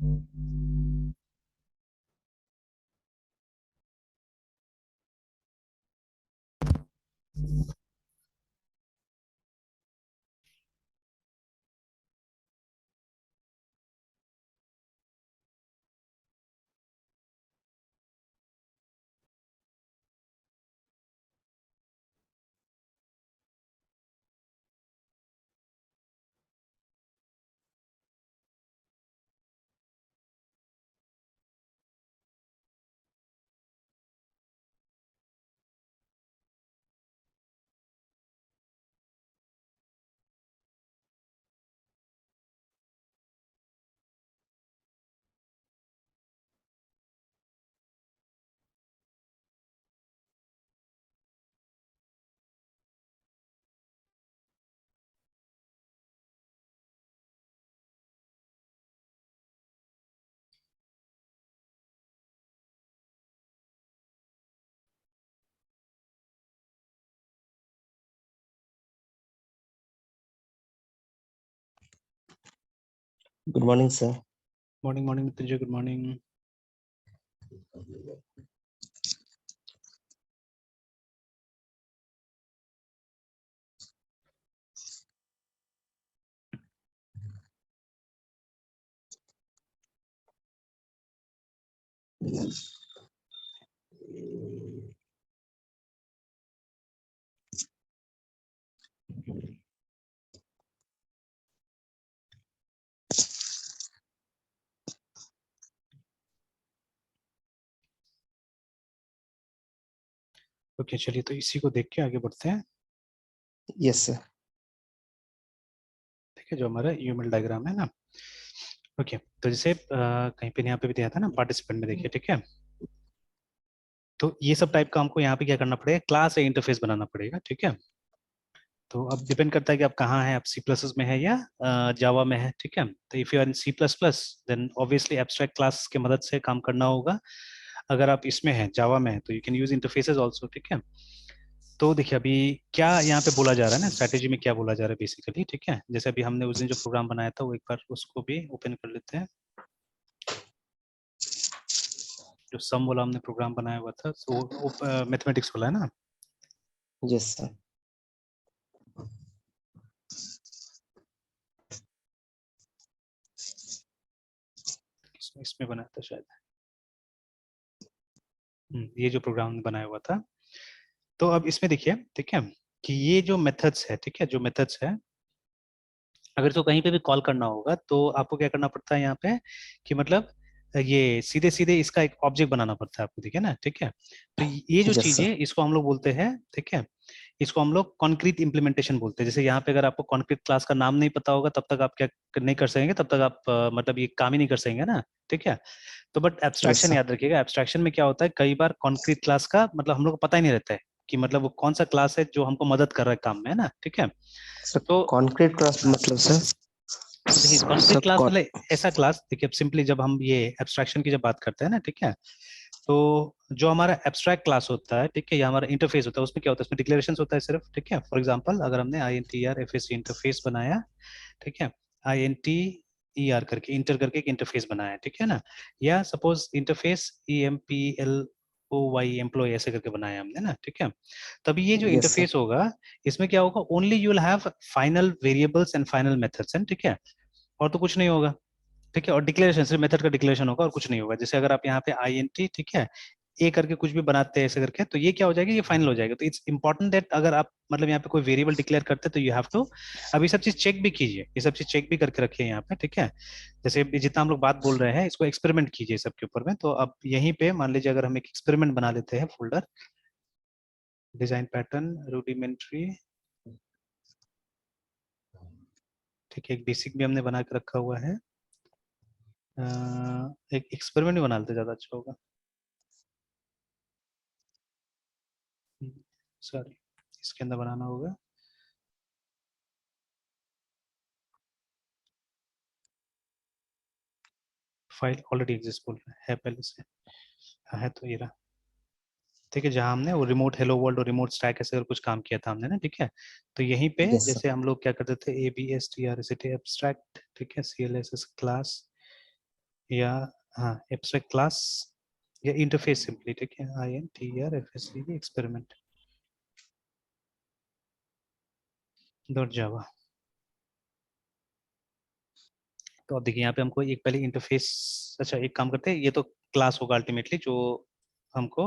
Good morning, sir. Morning, Mrityunjay. Good morning. Okay, चलिए तो इसी को देख के आगे बढ़ते हैं। Yes, sir. ठीक है, जो हमारा यूएमएल डायग्राम है ना। ओके, तो जैसे कहीं पे यहाँ पे भी दिया था ना पार्टिसिपेंट में, देखिए ठीक है। तो ये सब टाइप का हमको यहाँ पे क्या करना पड़ेगा, क्लास या इंटरफेस बनाना पड़ेगा। ठीक है, तो अब डिपेंड करता है कि आप कहाँ हैं, आप सी प्लस में है या जावा में है। ठीक है, तो if you are in C plus plus then obviously abstract class के मदद से काम करना होगा। अगर आप इसमें हैं, जावा में है, तो you can use interfaces also. ठीक है, तो देखिए अभी क्या यहाँ पे बोला जा रहा है ना, स्ट्रैटेजी में क्या बोला जा रहा है बेसिकली। ठीक है, जैसे अभी हमने उस दिन जो प्रोग्राम बनाया था वो एक बार उसको भी ओपन कर लेते हैं। जो सम वाला हमने प्रोग्राम बनाया हुआ था, वो मैथमेटिक्स वाला है ना। Yes, sir. इसमें बनाया था शायद। ये जो प्रोग्राम बनाया हुआ था। तो अब इसमें देखिए, ठीक है, कि ये जो मेथड्स है, ठीक है, जो मेथड्स है, अगर इसको कहीं पे भी कॉल करना होगा तो आपको क्या करना पड़ता है यहाँ पे, कि मतलब ये सीधे सीधे इसका एक ऑब्जेक्ट बनाना पड़ता है आपको। ठीक है ना, ठीक है। तो ये जो Yes, चीज sir. है इसको हम लोग बोलते हैं, ठीक है, इसको हम लोग कॉन्क्रीट इंप्लीमेंटेशन बोलते हैं। जैसे यहाँ पे अगर आपको कॉन्क्रीट क्लास का नाम नहीं पता होगा तब तक आप क्या नहीं कर सकेंगे, तब तक आप मतलब ये काम ही नहीं कर सकेंगे ना। ठीक है, तो बट Yes, एब्स्ट्रैक्शन sir. याद रखिएगा, एब्स्ट्रैक्शन में क्या होता है, कई बार कॉन्क्रीट क्लास का मतलब हम लोग को पता ही नहीं रहता है कि मतलब वो कौन सा क्लास है जो हमको मदद कर रहा है काम में, है ना। ठीक है, Sir, तो concrete class हाँ, मतलब sir. देखिए Sir, कॉन्क्रीट क्लास मतलब ऐसा क्लास, देखिए अब सिंपली जब हम ये एब्स्ट्रैक्शन की जब बात करते हैं ना, ठीक है, तो जो हमारा एब्स्ट्रैक्ट क्लास होता है, ठीक है, या हमारा इंटरफेस होता है, उसमें क्या होता है, उसमें डिक्लेरेशन होता है सिर्फ। ठीक है, फॉर एग्जांपल अगर हमने INTR इंटरफेस बनाया, ठीक है, INTER करके इंटर करके एक इंटरफेस बनाया है, ठीक है ना, या सपोज इंटरफेस EMPLOY एम्प्लॉय ऐसे करके बनाया हमने ना। ठीक है, तभी ये जो yes, sir. इंटरफेस होगा इसमें क्या होगा, only you will have final variables and final methods and, ठीक है, और तो कुछ नहीं होगा। ठीक है, और डिक्लेरेशन सिर्फ मेथड का डिक्लेरेशन होगा और कुछ नहीं होगा। जैसे अगर आप यहाँ पे INT, ठीक है, ए करके कुछ भी बनाते हैं ऐसे करके, तो ये क्या हो जाएगा, ये फाइनल हो जाएगा। तो इट्स इंपॉर्टेंट दैट अगर आप मतलब यहाँ पे कोई वेरिएबल डिक्लेयर करते हैं तो यू हैव टू, अब ये सब चीज चेक भी कीजिए, ये सब चीज चेक भी करके रखिए यहाँ पे। ठीक है, जैसे जितना हम लोग बात बोल रहे हैं इसको एक्सपेरिमेंट कीजिए सबके ऊपर में। तो अब यहीं पे मान लीजिए अगर हम एक एक्सपेरिमेंट बना लेते हैं, फोल्डर डिजाइन पैटर्न रूडिमेंट्री, ठीक है, एक बेसिक भी हमने बना के रखा हुआ है। एक एक्सपेरिमेंट भी बना लेते ज्यादा अच्छा होगा। सॉरी, इसके अंदर बनाना होगा। फाइल ऑलरेडी एग्जिस्ट बोल रहा है पहले से। हाँ, है तो ये रहा। ठीक है, जहाँ हमने वो रिमोट हेलो वर्ल्ड और रिमोट स्टैक ऐसे कर कुछ काम किया था हमने ना। ठीक है, तो यहीं पे Yes, sir. जैसे हम लोग क्या करते थे, ABSTRCT एब्स्ट्रैक्ट, ठीक है, CLSS क्लास या हाँ एब्स्ट्रैक्ट क्लास या इंटरफेस सिंपली, ठीक है, INTERFACE एक्सपेरिमेंट डॉट जावा। तो अब देखिए यहाँ पे हमको एक पहले इंटरफेस, अच्छा एक काम करते हैं, ये तो क्लास होगा अल्टीमेटली जो हमको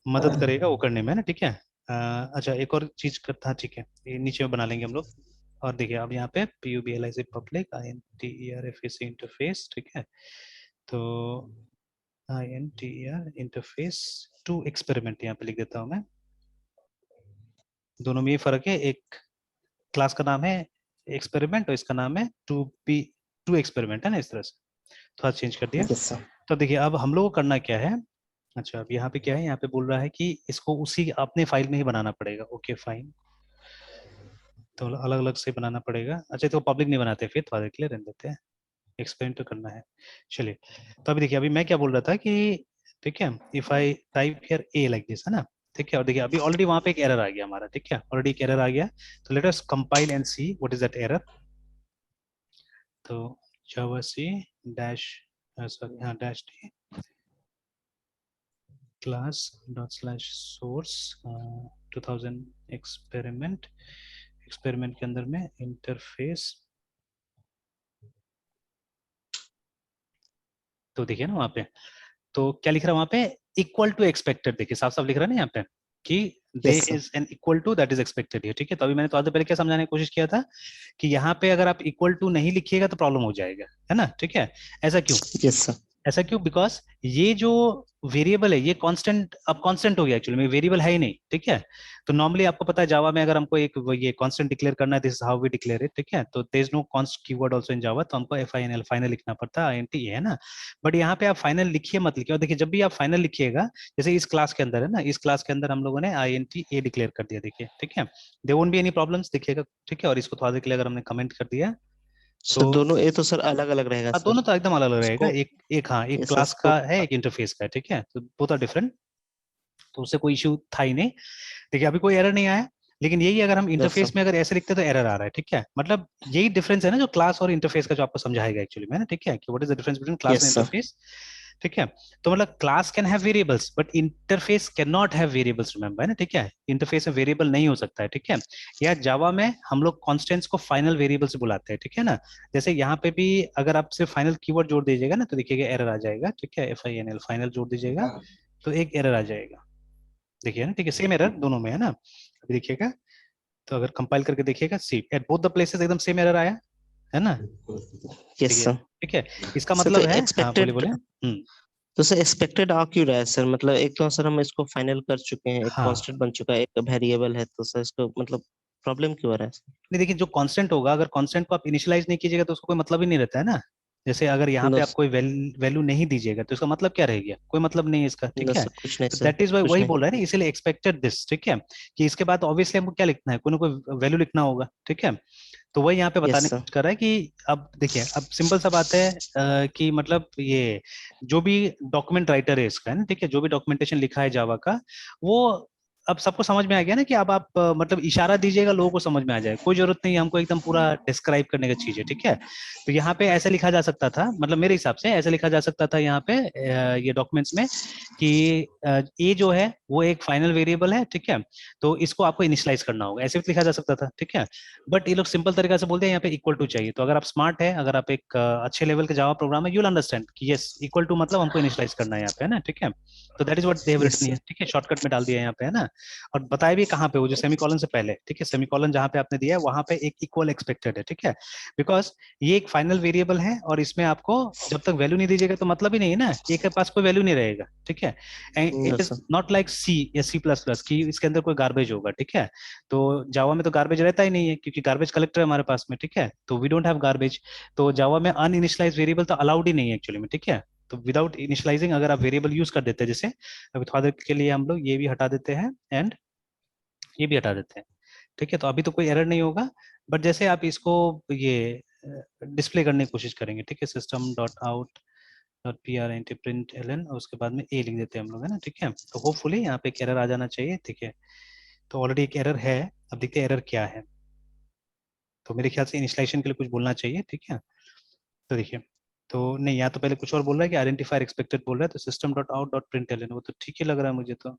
मदद करेगा वो करने में, है ना, ठीक है। अच्छा एक और चीज करता, ठीक है, ये नीचे में बना लेंगे हम लोग। और देखिए अब यहाँ पे PUBLIC पब्लिक INTERFACE इंटरफेस, ठीक है, तो INTER इंटरफेस टू एक्सपेरिमेंट यहाँ पे लिख देता हूँ मैं। दोनों में ये फर्क है, एक क्लास का नाम है एक्सपेरिमेंट और इसका नाम है टू एक्सपेरिमेंट, है ना, इस तरह से थोड़ा चेंज कर दिया। Yes sir. तो देखिए अब हम लोग को करना क्या है। अच्छा अब यहाँ पे क्या है, यहाँ पे बोल रहा है कि इसको उसी अपने फाइल में ही बनाना पड़ेगा। ओके फाइन, तो अलग अलग से बनाना पड़ेगा। अच्छा तो पब्लिक नहीं बनाते, फिर थोड़ा देर के लिए रहने देते हैं, एक्सपेरिमेंट तो करना है। चलिए तो अभी देखिए, अभी मैं क्या बोल रहा था कि ठीक है, if I type here A like this, है ना, ठीक है, और देखिए अभी ऑलरेडी वहां पे एक एरर आ गया हमारा, ठीक है, ऑलरेडी एक एरर आ गया। तो let us compile and see what is that error. तो जावा सी डैश, सॉरी हाँ dash D class dot slash source 2000 experiment, experiment के अंदर में इंटरफेस। तो देखिए ना वहां पे, तो क्या लिख रहा है वहां पे, इक्वल टू एक्सपेक्टेड, देखिए साफ साफ लिख रहा है ना यहाँ पे कि दे yes sir. Is an equal to that is expected है, ठीक है। तो अभी मैंने तो आधे पहले क्या समझाने की कोशिश किया था कि यहाँ पे अगर आप इक्वल टू नहीं लिखिएगा तो प्रॉब्लम हो जाएगा, है ना, ठीक है। ऐसा क्यों, यस सर। ऐसा क्यों, बिकॉज ये जो वेरिएबल है ये कांस्टेंट, अब कांस्टेंट हो गया एक्चुअली में, वेरिएबल है ही नहीं, ठीक है। तो नॉर्मली आपको पता है जावा में अगर हमको एक ये कांस्टेंट डिक्लेयर करना है, this is how we declare it, ठीक है। तो there is no const keyword also in Java, तो हमको FINL फाइनल लिखना पड़ता है, INT है ना। बट यहाँ पे आप फाइनल लिखिए मत लिखिए, और देखिए जब भी आप फाइनल लिखिएगा, जैसे इस क्लास के अंदर है ना, इस क्लास के अंदर हम लोगों ने INT ए डिक्लेयर कर दिया, देखिए, ठीक है, there won't be any problems, देखिएगा, ठीक है। और इसको थोड़ा देर के लिए अगर हमने कमेंट कर दिया सर तो दोनों ए तो सर अलग अलग रहेगा हाँ, सर। दोनों तो एकदम अलग अलग रहेगा, स्कोप। एक एक हाँ एक यस सर क्लास का स्कोप। है, एक इंटरफेस का है, ठीक है, तो बोथ आर डिफरेंट। तो उससे कोई इशू था ही नहीं। देखिए अभी कोई एरर नहीं आया, लेकिन यही अगर हम यस सर। इंटरफेस में अगर ऐसे लिखते तो एरर आ रहा है, ठीक है। मतलब यही डिफरेंस है ना जो क्लास और इंटरफेस का, जो आपको समझाएगा एक्चुअली में ना, ठीक है, कि what is the difference between class and yes sir. Interface, ठीक है। तो मतलब class can have variables but interface can not have variables, remember, है ना, ठीक है। इंटरफेस में वेरिएबल नहीं हो सकता है, ठीक है। या जावा में हम लोग कॉन्स्टेंट्स को फाइनल वेरिएबल से बुलाते हैं, ठीक है ना। जैसे यहाँ पे भी अगर आप सिर्फ फाइनल कीवर्ड जोड़ दीजिएगा ना, तो देखिएगा एरर आ जाएगा, ठीक है, FINL फाइनल जोड़ दीजिएगा तो एक एरर आ जाएगा, देखिए ना, ठीक है, सेम एरर दोनों में है ना। अभी देखिएगा, तो अगर कंपाइल करके देखिएगा, सी एट बोथ द प्लेसेस एकदम सेम एरर आया, है ना, यस देखिए, सर। ठीक है। इसका सर तो मतलब है, हाँ बोलिए एक्सपेक्टेड, बोलिए। तो सर एक्सपेक्टेड आ क्यों रहा है सर? मतलब एक तो सर हम इसको फाइनल कर चुके हैं, एक हाँ कांस्टेंट बन चुका है, एक वेरिएबल है, तो सर इसको मतलब प्रॉब्लम क्यों आ रहा है सर? नहीं, देखिए जो कांस्टेंट होगा, अगर कांस्टेंट को आप इनिशियलाइज नहीं कीजिएगा तो उसको कोई मतलब ही नहीं रहता है ना। जैसे अगर यहाँ पे नो आप कोई वैल्यू नहीं दीजिएगा तो इसका मतलब क्या रहेगा, कोई मतलब नहीं है इसका, नो ठीक है। सर, कुछ नहीं तो सर, दैट इज वाई, कुछ वही नहीं। बोल रहा है ना, इसीलिए एक्सपेक्टेड दिस, ठीक है, कि इसके बाद ऑब्वियसली हमको क्या लिखना है, कोई ना कोई वैल्यू लिखना होगा, ठीक है। तो वही यहाँ पे यस बताने की सर। कोशिश कर रहा है कि अब देखिए, अब सिंपल सा बात है कि मतलब ये जो भी डॉक्यूमेंट राइटर है इसका, है ना, ठीक है, जो भी डॉक्यूमेंटेशन लिखा है जावा का, वो अब सबको समझ में आ गया ना, कि अब आप मतलब इशारा दीजिएगा लोगों को समझ में आ जाए, कोई जरूरत नहीं है हमको एकदम पूरा डिस्क्राइब करने का चीज है, ठीक है। तो यहाँ पे ऐसा लिखा जा सकता था, मतलब मेरे हिसाब से ऐसा लिखा जा सकता था यहाँ पे ये डॉक्यूमेंट्स में कि ए जो है वो एक फाइनल वेरिएबल है, ठीक है, तो इसको आपको इनिशियलाइज करना होगा, ऐसे भी लिखा जा सकता था, ठीक है। बट ये लोग सिंपल तरीका से बोलते हैं यहाँ पे इक्वल टू चाहिए। तो अगर आप स्मार्ट है, अगर आप एक अच्छे लेवल के जावा प्रोग्राम है, यू विल अंडरस्टैंड कि यस इक्वल टू मतलब हमको इनिशियलाइज करना है यहाँ पे, है ना, ठीक है। तो that is what they have yes written sir. Here, ठीक है, शॉर्टकट में डाल दिया है यहाँ पे, है ना। और बताया भी कहाँ पे, वो जो सेमीकोलन से पहले, ठीक है, सेमीकोलन जहाँ पे आपने दिया है वहां पे एक इक्वल एक्सपेक्टेड है, ठीक है। बिकॉज ये एक फाइनल वेरिएबल है और इसमें आपको जब तक वैल्यू नहीं दीजिएगा तो मतलब ही नहीं है ना, ए के पास कोई वैल्यू नहीं रहेगा, ठीक है। No it is sir. Not like C या C++ की इसके अंदर कोई गार्बेज होगा, ठीक है। तो जावा में तो गार्बेज रहता ही नहीं है, क्योंकि गार्बेज कलेक्टर है हमारे पास में, ठीक है, तो वी डोंट हैव गार्बेज। तो जावा में अनइनिशियलाइज वेरिएबल तो अलाउड ही नहीं है एक्चुअली में, ठीक है। तो विदाउट इनिशियलाइजिंग अगर आप वेरिएबल यूज कर देते हैं, जैसे अभी थोड़ा देर के लिए हम लोग ये भी हटा देते हैं एंड ये भी हटा देते हैं, ठीक है, तो अभी तो कोई एरर नहीं होगा। बट जैसे आप इसको ये डिस्प्ले करने की कोशिश करेंगे, ठीक है, system dot out dot PRINT print L और उसके बाद में ए लिख देते हैं हम लोग, है ना, ठीक है। तो होपफुली यहाँ पे एक एरर आ जाना चाहिए, ठीक है। तो ऑलरेडी एक एरर है, अब देखते हैं एरर क्या है। तो मेरे ख्याल से इनिशियलाइजेशन के लिए कुछ बोलना चाहिए, ठीक है। तो देखिए तो नहीं, यहाँ तो पहले कुछ और बोल रहा है कि आइडेंटिफायर एक्सपेक्टेड बोल रहा है, तो system dot out dot println, वो तो ठीक ही लग रहा है मुझे तो।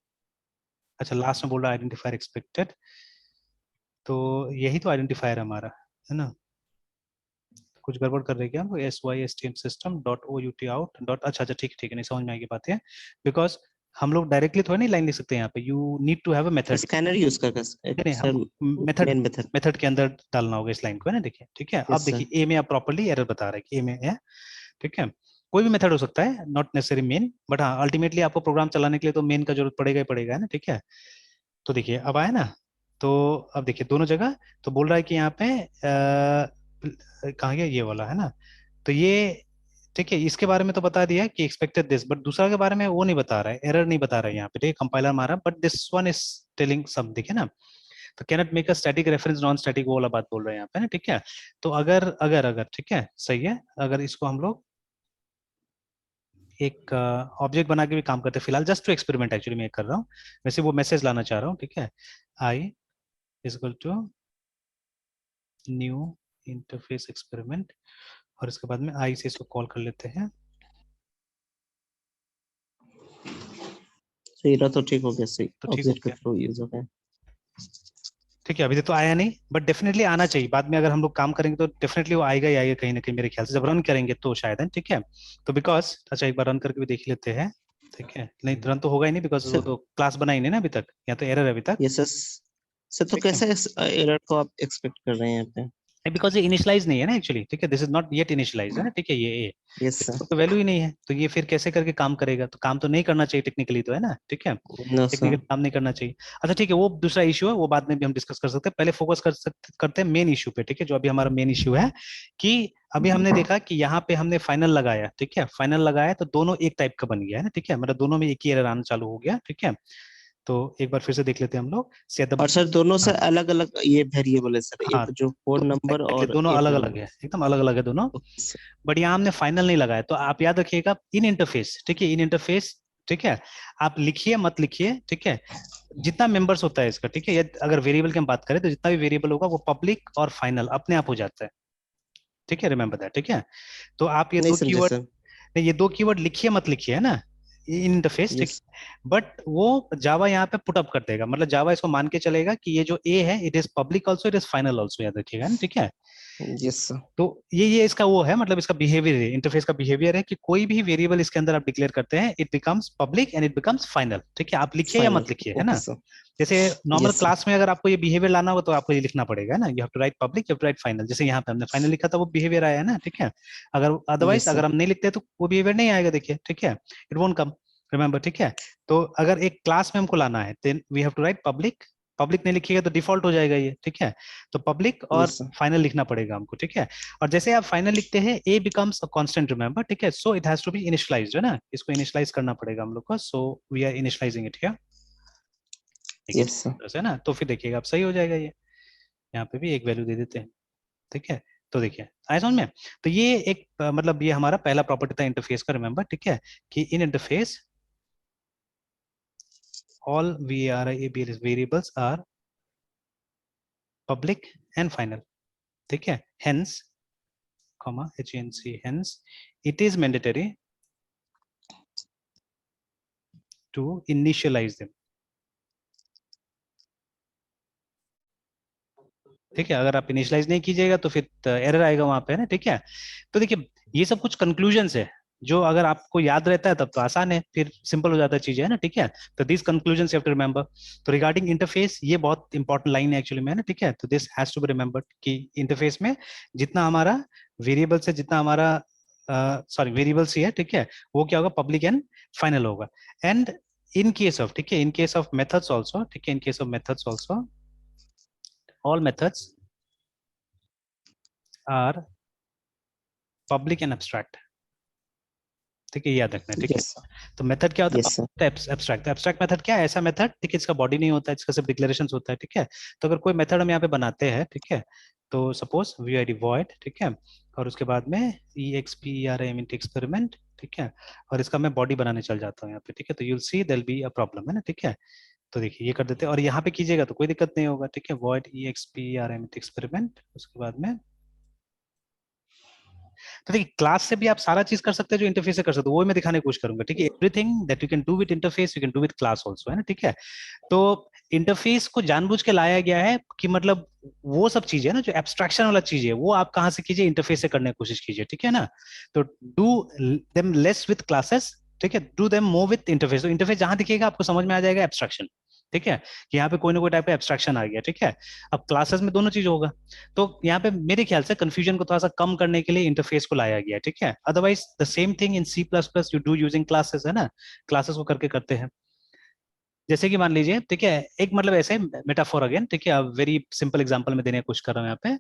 अच्छा, लास्ट में बोल रहा है आइडेंटिफायर एक्सपेक्टेड, तो यही तो आइडेंटिफायर हमारा है ना। कुछ गड़बड़ कर रहे हैं क्या हम, S Y S T M system dot O U T out dot, अच्छा अच्छा ठीक ठीक है, नहीं समझ में आएगी बात है, बिकॉज हम लोग डायरेक्टली थोड़ा नहीं लाइन लिख सकते यहाँ पे, you need to have a method. Scanner use कर नहीं सर, हमको मेथड, मेन मेथड। मेथड के अंदर डालना होगा इस लाइन को, है ना। देखिए ठीक है, अब यस सर। देखिए ए में आप प्रॉपर्ली एरर बता रहे हैं कि ए में है, ठीक है। कोई भी मेथड हो सकता है, नॉट नेसेसरी मेन, बट हाँ अल्टीमेटली आपको प्रोग्राम चलाने के लिए तो मेन का जरूरत पड़ेगा ही पड़ेगा, है ना, ठीक है। तो देखिए अब आया ना, तो अब देखिए दोनों जगह तो बोल रहा है कि यहाँ पे कहाँ गया ये वाला, है ना। तो ये ठीक है, इसके बारे में तो बता दिया कि एक्सपेक्टेड दिस, बट दूसरा के बारे में वो नहीं बता रहा है, एरर नहीं बता रहा है यहाँ पे, ठीक है, कंपाइलर मारा, but this one is telling सब, देखिए ना। तो cannot make a static reference non static, वो वाला बात बोल रहे हैं यहाँ पे ना, ठीक है। तो अगर अगर अगर ठीक है सही है, अगर इसको हम लोग एक ऑब्जेक्ट बना के भी काम करते हैं, फिलहाल जस्ट टू एक्सपेरिमेंट एक्चुअली मैं कर रहा हूँ, वैसे वो मैसेज लाना चाह रहा हूँ, ठीक है। I is equal to new interface experiment, और इसके बाद में आई से इसको कॉल कर लेते हैं। तो ये तो ठीक हो गया, सही तो ठीक हो ऑब्जेक्ट के गया, थ्रू यूज हो गया। ठीक है। अभी तक तो आया नहीं, बट डेफिनेटली आना चाहिए, बाद में अगर हम लोग काम करेंगे तो डेफिनेटली वो आएगा ही आएगा कहीं ना कहीं, मेरे ख्याल से जब रन करेंगे तो शायद है, ठीक है। तो बिकॉज अच्छा एक बार रन करके भी देख लेते हैं, ठीक है। नहीं रन तो होगा ही नहीं, बिकॉज वो सर तो क्लास बना ही नहीं ना अभी तक, या तो एरर है अभी तक, ये सर, सर तो ठीक है। कैसे एरर को आप एक्सपेक्ट कर रहे हैं यहाँ पे? बिकॉज ये इनिशियलाइज नहीं है ना एक्चुअली, ठीक है, this is not yet initialise, है ना, ठीक है, ये ए यस इसको सर। तो वैल्यू ही नहीं है, तो ये फिर कैसे करके काम करेगा, तो काम तो नहीं करना चाहिए टेक्निकली तो, है ना, ठीक है। No technical sir. काम नहीं करना चाहिए। अच्छा ठीक है, वो दूसरा इशू है, वो बाद में भी हम डिस्कस कर सकते हैं, पहले फोकस करते हैं मेन इशू पे, ठीक है, जो अभी हमारा मेन इशू है कि अभी हमने देखा कि यहाँ पे हमने फाइनल लगाया, ठीक है, फाइनल लगाया तो दोनों एक टाइप का बन गया, है ना, ठीक है, मतलब दोनों में एक ही एरर आना चालू हो गया, ठीक है। तो एक बार फिर से देख लेते हैं हम लोग से और सर दोनों हाँ सर अलग अलग ये वेरिएबल है सर, हाँ, एक जो कोड तो नंबर exactly, और दोनों एक अलग अलग नंबर। है, एकदम अलग अलग है दोनों। Okay sir. बट यहाँ हमने फाइनल नहीं लगाया, तो आप याद रखिएगा इन इंटरफेस, ठीक है, इन इंटरफेस, ठीक है। आप लिखिए मत लिखिए, ठीक है, जितना मेंबर्स होता है इसका, ठीक है, अगर वेरिएबल की हम बात करें तो जितना भी वेरिएबल होगा वो पब्लिक और फाइनल अपने आप हो जाता है, ठीक है, रिमेंबर दैट, ठीक है। तो आप ये नहीं दो समझे कीवर्ड, सर। नहीं ये दो कीवर्ड लिखिए मत लिखिए, है ना, इन इंटरफेस, ठीक। यस। बट वो जावा यहाँ पे पुट अप कर देगा, मतलब जावा इसको मान के चलेगा कि ये जो ए है it is public also, it is final also, याद रखिएगा ना, ठीक है। Yes sir. तो ये इसका वो है, मतलब इसका बिहेवियर है, इंटरफेस का बिहेवियर है कि कोई भी वेरिएबल इसके अंदर आप डिक्लेयर करते हैं it becomes public and it becomes final, ठीक है, आप लिखिए या फाइनल। मत लिखिए, है ओके ना। सर। जैसे नॉर्मल यस सर। क्लास में अगर आपको ये बिहेवियर लाना होगा तो आपको ये लिखना पड़ेगा, है ना, you have to write public, you have to write final, जैसे यहाँ पे हमने फाइनल लिखा था वो बिहेवियर आया है ना, ठीक है। अगर अदरवाइज यस अगर सर। हम नहीं लिखते तो वो बिहेवियर नहीं आएगा, देखिए, ठीक है, इट वोंट कम, रिमेंबर, ठीक है। तो अगर एक क्लास में हमको लाना है then we have to write public, public नहीं लिखिएगा तो डिफॉल्ट हो जाएगा ये, ठीक है। तो पब्लिक और यस सर। फाइनल लिखना पड़ेगा हमको, ठीक है। और जैसे आप फाइनल लिखते हैं A becomes a constant, remember, ठीक है, so it has to be initialised, है ना, इसको इनिशियलाइज करना पड़ेगा हम लोग को, so we are initialising it here, ठीक है, यस सर। है ना। तो फिर देखिएगा अब सही हो जाएगा ये, यहाँ पे भी एक वैल्यू दे देते हैं, ठीक है। तो देखिए आया समझ में। तो ये एक मतलब ये हमारा पहला प्रॉपर्टी था इंटरफेस का, रिमेंबर, ठीक है, कि इन interface all variables are public and final, ठीक है, hence comma hence it is mandatory to initialize them, ठीक है। अगर आप इनिशियलाइज नहीं कीजिएगा तो फिर एरर आएगा वहां पे, है ना, ठीक है। तो देखिए ये सब कुछ कंक्लूजन्स है, जो अगर आपको याद रहता है तब तो आसान है, फिर सिंपल हो जाता है चीजें, है ना, ठीक है। तो this conclusions you have to remember. तो रिगार्डिंग इंटरफेस ये बहुत इंपॉर्टेंट लाइन है एक्चुअली में, है ना, ठीक है। तो this has to be remembered कि इंटरफेस में जितना हमारा वेरिएबल्स है, जितना हमारा सॉरी वेरिएबल्स ही है, ठीक है, वो क्या होगा, पब्लिक एंड फाइनल होगा। एंड इन केस ऑफ, ठीक है, in case of methods also, ठीक है, in case of methods also all methods are public and abstract, ठीक है, याद रखना है, ठीक है। Yes sir. तो मेथड क्या होता यस सर। है, एब्स्ट्रैक्ट, एब्स्ट्रैक्ट मेथड क्या है, ऐसा मेथड, ठीक है, इसका बॉडी नहीं होता है, इसका सिर्फ डिक्लेरेशन होता है, ठीक है। तो अगर कोई मेथड हम यहाँ पे बनाते हैं, ठीक है, तो suppose we I D void, ठीक है, और उसके बाद में E X P R M int experiment, ठीक है, और इसका मैं बॉडी बनाने चल जाता हूँ यहाँ पे, ठीक है, तो you'll see there be a problem, है ना, ठीक है। तो देखिए ये कर देते हैं और यहाँ पे कीजिएगा तो कोई दिक्कत नहीं होगा, ठीक है, void E X P R M int experiment, उसके बाद में तो देखिए क्लास से भी आप सारा चीज कर सकते हैं जो इंटरफेस से कर सकते हो, वो मैं दिखाने की कोशिश करूंगा, ठीक है। Everything that you can do with interface you can do with class also, है ना, ठीक है। तो इंटरफेस को जानबूझ के लाया गया है कि मतलब वो सब चीजें ना जो एब्स्ट्रैक्शन वाला चीज है वो आप कहाँ से कीजिए, इंटरफेस से करने की कोशिश कीजिए, ठीक है ना। तो do them less with classes, ठीक है, do them more with interface. तो इंटरफेस जहां दिखेगा आपको समझ में आ जाएगा एब्स्ट्रैक्शन, ठीक है, कि यहाँ पे कोई ना कोई टाइप का एब्स्ट्रैक्शन आ गया, ठीक है। अब क्लासेस में दोनों चीज होगा, तो यहाँ पे मेरे ख्याल से कंफ्यूजन को थोड़ा सा कम करने के लिए इंटरफेस को लाया गया, ठीक है। Otherwise the same thing in C++ you do using classes, है ना, क्लासेस को करके करते हैं। जैसे कि मान लीजिए, ठीक है, एक मतलब ऐसे मेटाफोर अगेन, ठीक है, वेरी सिंपल एग्जांपल में देने की कोशिश कर रहा हूँ यहाँ पे।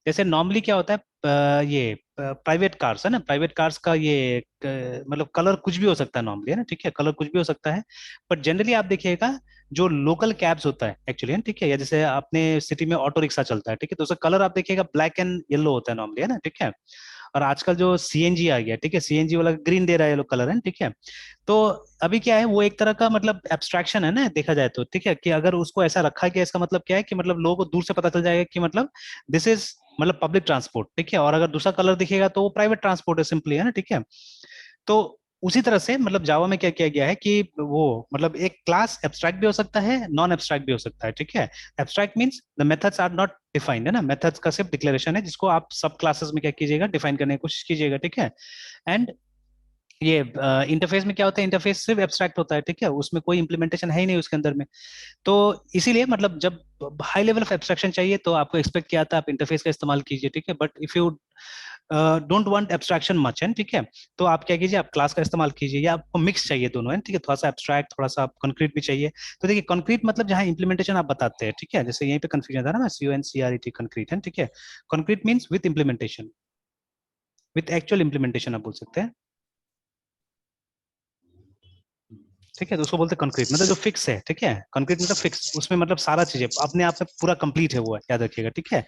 जैसे नॉर्मली क्या होता है, ये प्राइवेट कार्स है ना, प्राइवेट कार्स का ये मतलब कलर कुछ भी हो सकता है नॉर्मली, है ना, ठीक है, कलर कुछ भी हो सकता है। बट जनरली आप देखिएगा जो लोकल कैब्स होता है एक्चुअली, है ठीक है, या जैसे अपने सिटी में ऑटो रिक्शा चलता है, ठीक है, तो उसका कलर आप देखिएगा ब्लैक एंड येलो होता है नॉर्मली, है ना, ठीक है। और आजकल जो CNG आ गया, ठीक है, CNG वाला ग्रीन दे रहा है, येलो कलर है, ठीक है। तो अभी क्या है, वो एक तरह का मतलब एब्स्ट्रैक्शन है ना, देखा जाए तो, ठीक है, कि अगर उसको ऐसा रखा गया, इसका मतलब क्या है कि मतलब लोगों को दूर से पता चल जाएगा कि मतलब दिस इज मतलब पब्लिक ट्रांसपोर्ट, ठीक है। और अगर दूसरा कलर दिखेगा तो वो प्राइवेट ट्रांसपोर्ट है सिंपली, है ना, ठीक है। तो उसी तरह से मतलब जावा में क्या किया गया है कि वो मतलब एक क्लास एब्स्ट्रैक्ट भी हो सकता है, नॉन एब्स्ट्रैक्ट भी हो सकता है, ठीक है। Abstract means the methods are not defined, है ना, मेथड्स का सिर्फ डिक्लेरेशन है जिसको आप सब क्लासेस में क्या कीजिएगा, डिफाइन करने की कोशिश कीजिएगा, ठीक है। एंड ये इंटरफेस में क्या होता है, इंटरफेस सिर्फ एब्स्ट्रैक्ट होता है, ठीक है, उसमें कोई इंप्लीमेंटेशन है ही नहीं उसके अंदर में। तो इसीलिए मतलब जब हाई लेवल ऑफ एब्स्ट्रैक्शन चाहिए तो आपको एक्सपेक्ट किया था आप इंटरफेस का इस्तेमाल कीजिए, ठीक है। But if you don't want abstraction much, है ठीक है, तो आप क्या कीजिए, आप क्लास का इस्तेमाल कीजिए, या आपको मिक्स चाहिए दोनों, है ठीक है, थोड़ा सा एब्स्ट्रैक्ट थोड़ा सा कंक्रीट भी चाहिए। तो देखिए कंक्रीट मतलब जहाँ इंप्लीमेंटेशन आप बताते हैं, ठीक है, जैसे यहीं पे कंफ्यूजन था ना, CONCRET कंक्रीट, है ठीक है। Concrete means with implementation, with actual implementation आप बोल सकते हैं, ठीक है। तो उसको बोलते हैं कंक्रीट, मतलब जो फिक्स है, ठीक है, कंक्रीट मतलब फिक्स, उसमें मतलब सारा चीजें अपने आप में पूरा कंप्लीट है वो है, याद रखिएगा, ठीक है।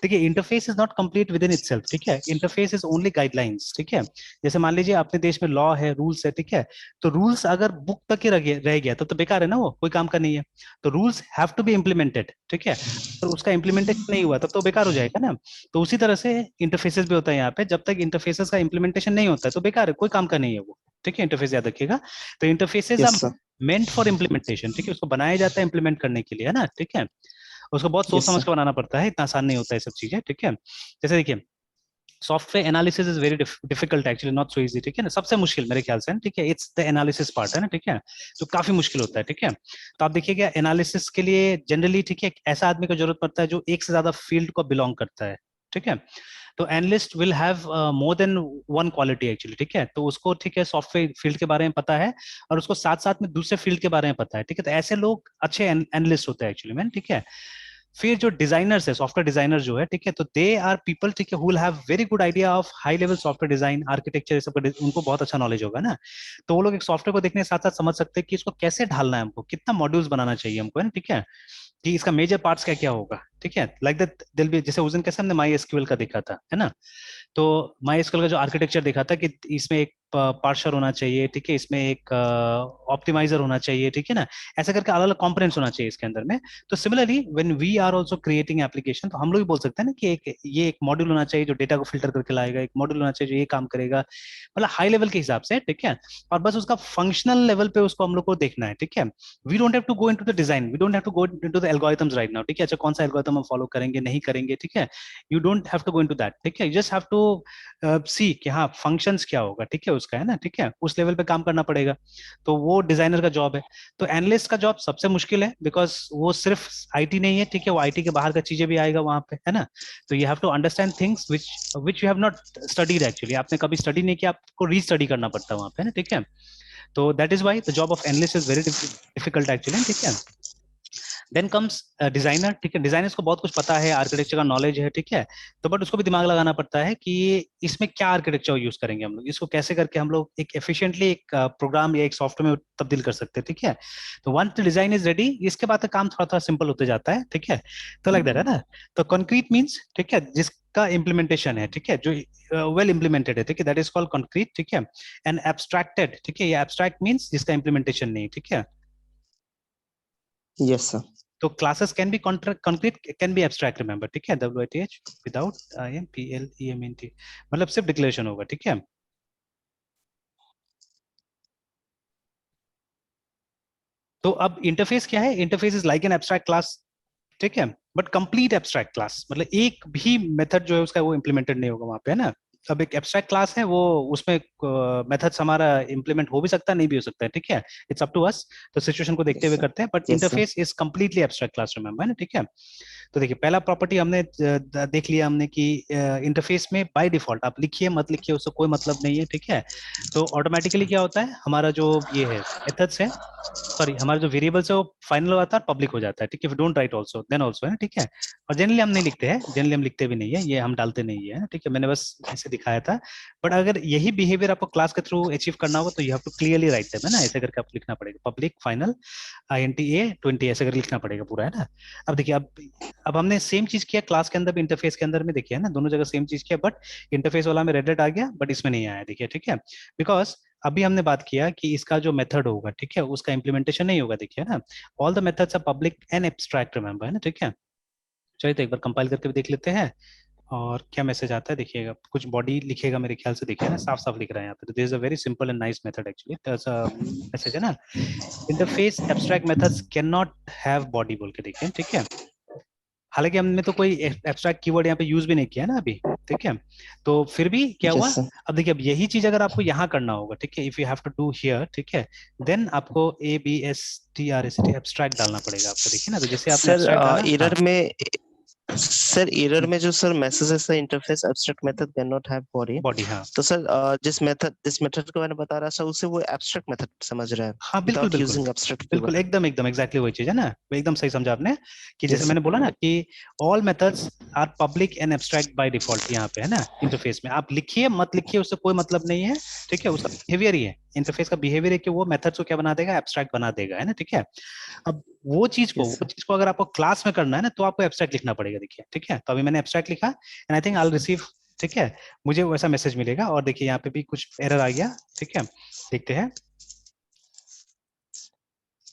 देखिए interface is not complete with in itself, ठीक है, इंटरफेस इज ओनली गाइडलाइंस, ठीक है। जैसे मान लीजिए अपने देश में लॉ है, रूल्स है, ठीक है, तो रूल्स अगर बुक तक ही रह गया तो बेकार है ना, वो कोई काम का नहीं है। तो rules have to be implemented, ठीक है, और उसका इम्प्लीमेंटेशन नहीं हुआ तब तो बेकार हो जाएगा ना। तो उसी तरह से इंटरफेसेस भी होता है यहाँ पे, जब तक इंटरफेसेस का इम्प्लीमेंटेशन नहीं होता है तो बेकार है, कोई काम का नहीं है वो, ठीक है, इंटरफेस याद रखिएगा। तो interfaces yes are sir. Meant for implementation, ठीक है, उसको बनाया जाता है इम्प्लीमेंट करने के लिए, है ना, ठीक है। उसको बहुत सोच यस समझ सर। के बनाना पड़ता है, इतना आसान नहीं होता है सब चीजें, ठीक है। जैसे देखिए software analysis is very difficult actually, not so easy, ठीक है ना, सबसे मुश्किल मेरे ख्याल से, ठीक है, इट्स द एनालिसिस पार्ट, है ना, ठीक है, जो काफी मुश्किल होता है, ठीक है। तो आप देखिएगा एनालिसिस के लिए जनरली, ठीक है, ऐसा आदमी को जरूरत पड़ता है जो एक से ज्यादा फील्ड को बिलोंग करता है, ठीक है। तो analyst will have more than one quality actually, ठीक है, तो उसको, ठीक है, सॉफ्टवेयर फील्ड के बारे में पता है और उसको साथ साथ में दूसरे फील्ड के बारे में पता है, ठीक है, तो ऐसे लोग अच्छे एनालिस्ट होते हैं एक्चुअली में, ठीक है। फिर जो डिजाइनर्स है, सॉफ्टवेयर डिजाइनर जो है, ठीक है, तो दे आर पीपल, ठीक है, who will have very good idea of high level software design architecture, सब उनको बहुत अच्छा नॉलेज होगा ना। तो वो लोग एक सॉफ्टवेयर को देखने के साथ साथ समझ सकते हैं कि इसको कैसे ढालना है हमको, कितना मॉड्यूल्स बनाना चाहिए हमको, है ना, ठीक है, कि इसका मेजर पार्ट्स क्या क्या होगा, ठीक है, लाइक दैट दिल भी, जैसे उस दिन कैसे हमने माई एसक्यूएल का देखा था, है ना। तो माई एसक्यूएल का जो आर्किटेक्चर देखा था कि इसमें एक पार्शर होना चाहिए, ठीक है, इसमें एक ऑप्टिमाइजर होना चाहिए, ठीक है ना, ऐसा करके अलग अलग कंपोनेंट्स होना चाहिए इसके अंदर में। तो similarly when we are also creating application, तो हम लोग भी बोल सकते हैं ना कि एक मॉड्यूल होना चाहिए जो डेटा को फिल्टर करके लाएगा, एक मॉड्यूल होना चाहिए जो ये काम करेगा, मतलब हाई लेवल के हिसाब से, ठीक है। और बस उसका फंक्शनल लेवल पे उसको हम लोग को देखना है, ठीक है। We don't have to go into the design, we don't have to go into the algorithms right now, ठीक है, अच्छा कौन सा एल्गोरिथम हम फॉलो करेंगे नहीं करेंगे, ठीक है, you don't have to go into that, ठीक है, you just have to see कि हाँ फंक्शंस क्या होगा, ठीक है, उसका, है ना, ठीक है, उस लेवल पे काम करना पड़ेगा। तो वो डिजाइनर का जॉब है। तो एनालिस्ट का जॉब सबसे मुश्किल है, बिकॉज वो सिर्फ आईटी नहीं है, ठीक है, वो आईटी के बाहर का चीजें भी आएगा वहां पे, है ना। तो you have to understand things which you have not studied actually, आपने कभी स्टडी नहीं किया, आपको रीस्टडी करना पड़ता है वहां पे, है ना, ठीक है। तो that is why the job of analyst is very difficult actually, ठीक है। देन कम्स डिजाइनर, ठीक है, डिजाइनर्स को बहुत कुछ पता है, आर्किटेक्चर का नॉलेज है, ठीक है। तो बट उसको भी दिमाग लगाना पड़ता है कि इसमें क्या आर्किटेक्चर यूज करेंगे हम लोग, इसको कैसे करके हम लोग एक एफिशिएंटली एक प्रोग्राम या एक सॉफ्टवेयर में तब्दील कर सकते हैं, ठीक है। तो once the design is ready, इसके बाद काम थोड़ा थोड़ा सिंपल होते जाता है, ठीक है। तो लाइक दैट, है ना। तो कंक्रीट मींस, ठीक है, जिसका इम्प्लीमेंटेशन है, ठीक है, जो वेल इम्प्लीमेंटेड है, ठीक है, दैट इज कॉल्ड कंक्रीट, ठीक है। एंड एब्स्ट्रैक्टेड, ठीक है, ये एब्स्ट्रैक्ट मींस जिसका इम्प्लीमेंटेशन नहीं, ठीक है। Yes sir. तो classes can be concrete, can be abstract, remember, ठीक है, WITH विदाउट IMPLEMNT, मतलब सिर्फ डिक्लेरेशन होगा, ठीक है। तो अब इंटरफेस क्या है, interface is like an abstract class, ठीक है, बट कंप्लीट एब्स्ट्रैक्ट क्लास, मतलब एक भी मेथड जो है उसका वो इम्प्लीमेंटेड नहीं होगा वहां पे, है ना। अब एक एब्स्ट्रैक्ट क्लास है, वो उसमें मेथड्स हमारा इम्प्लीमेंट हो भी सकता है, नहीं भी हो सकता है, ठीक है, इट्स अप टू अस, तो सिचुएशन को देखते यस हुए सर, करते हैं, but yes sir. Interface is completely abstract class, remember, है ना, ठीक है। तो देखिए पहला प्रॉपर्टी हमने देख लिया हमने कि इंटरफेस में बाय डिफॉल्ट आप लिखिए मत लिखिए उससे कोई मतलब नहीं है, ठीक है। तो ऑटोमेटिकली क्या होता है, हमारा जो ये है मेथड्स है, सॉरी हमारा जो वेरिएबल्स है वो फाइनल हो जाता है, पब्लिक हो जाता है, ठीक है, don't write also then also, है ना, ठीक है। और जनरली हम नहीं लिखते हैं, जनरली हम लिखते भी नहीं है, ये हम डालते नहीं है, ठीक है, मैंने बस ऐसे दिखाया था। बट अगर यही बिहेवियर आपको क्लास के थ्रू अचीव करना होगा तो you have to clearly write them, है ना, ऐसे करके आपको लिखना पड़ेगा, पब्लिक फाइनल INTA 20 ऐसे करके लिखना पड़ेगा पूरा, है ना। अब देखिए अब हमने सेम चीज किया क्लास के अंदर भी, इंटरफेस के अंदर में, देखिए है ना, दोनों जगह सेम चीज किया, बट इंटरफेस वाला में रेडेड आ गया, बट इसमें नहीं आया, देखिए, ठीक है, बिकॉज अभी हमने बात किया कि इसका जो मेथड होगा, ठीक है, उसका इंप्लीमेंटेशन नहीं होगा, देखिए ना, all the methods are public and abstract, remember, है ना, ठीक है। चलिए तो एक बार कंपाइल करके भी देख लेते हैं, और क्या मैसेज आता है देखिएगा, कुछ बॉडी लिखेगा मेरे ख्याल से, देखिए ना साफ साफ लिख रहा है यहाँ पे, तो this is a very simple and nice method actually, message है ना, interface abstract methods can not have body बोल के, देखिए, ठीक है। हालांकि हमने तो कोई एब्स्ट्रैक्ट कीवर्ड यहाँ पे यूज भी नहीं किया ना अभी, ठीक है, तो फिर भी क्या हुआ। Yes sir. अब देखिए अब यही चीज अगर आपको यहाँ करना होगा, ठीक है, if you have to do here, ठीक है, देन आपको ABSTRACT एब्स्ट्रैक्ट डालना पड़ेगा आपको, देखिए ना, तो जैसे आपने सर एब्स्ट्रैक्ट डाला, हाँ। एरर में, सर एरर में जो सर मैसेज है, sir interface abstract method can not have body. Body, हाँ। तो सर जिस मेथड को मैंने बता रहा था उसे वो एब्स्ट्रैक्ट मेथड समझ रहा है, हाँ बिल्कुल विदाउट बिल्कुल, यूजिंग एब्स्ट्रैक्ट बिल्कुल कीवर्ड। एकदम एकदम एग्जैक्टली वही चीज है ना, एकदम सही समझा आपने, कि जैसे यस मैंने सर। बोला ना कि all methods are public and abstract by default, यहाँ पे है ना, इंटरफेस में आप लिखिए मत लिखिए उससे कोई मतलब नहीं है, ठीक है, उसका बिहेवियर ही है, इंटरफेस का बिहेवियर है कि वो मेथड्स को क्या बना देगा, एब्स्ट्रैक्ट बना देगा, है ना, ठीक है। अब यस वो सर। चीज को अगर आपको क्लास में करना है ना, तो आपको एब्स्ट्रैक्ट लिखना पड़ेगा, देखिए, ठीक है, तो अभी मैंने एब्स्ट्रैक्ट लिखा and I think I receive, ठीक है, मुझे वैसा मैसेज मिलेगा, और देखिए यहाँ पे भी कुछ एरर आ गया, ठीक है, देखते हैं,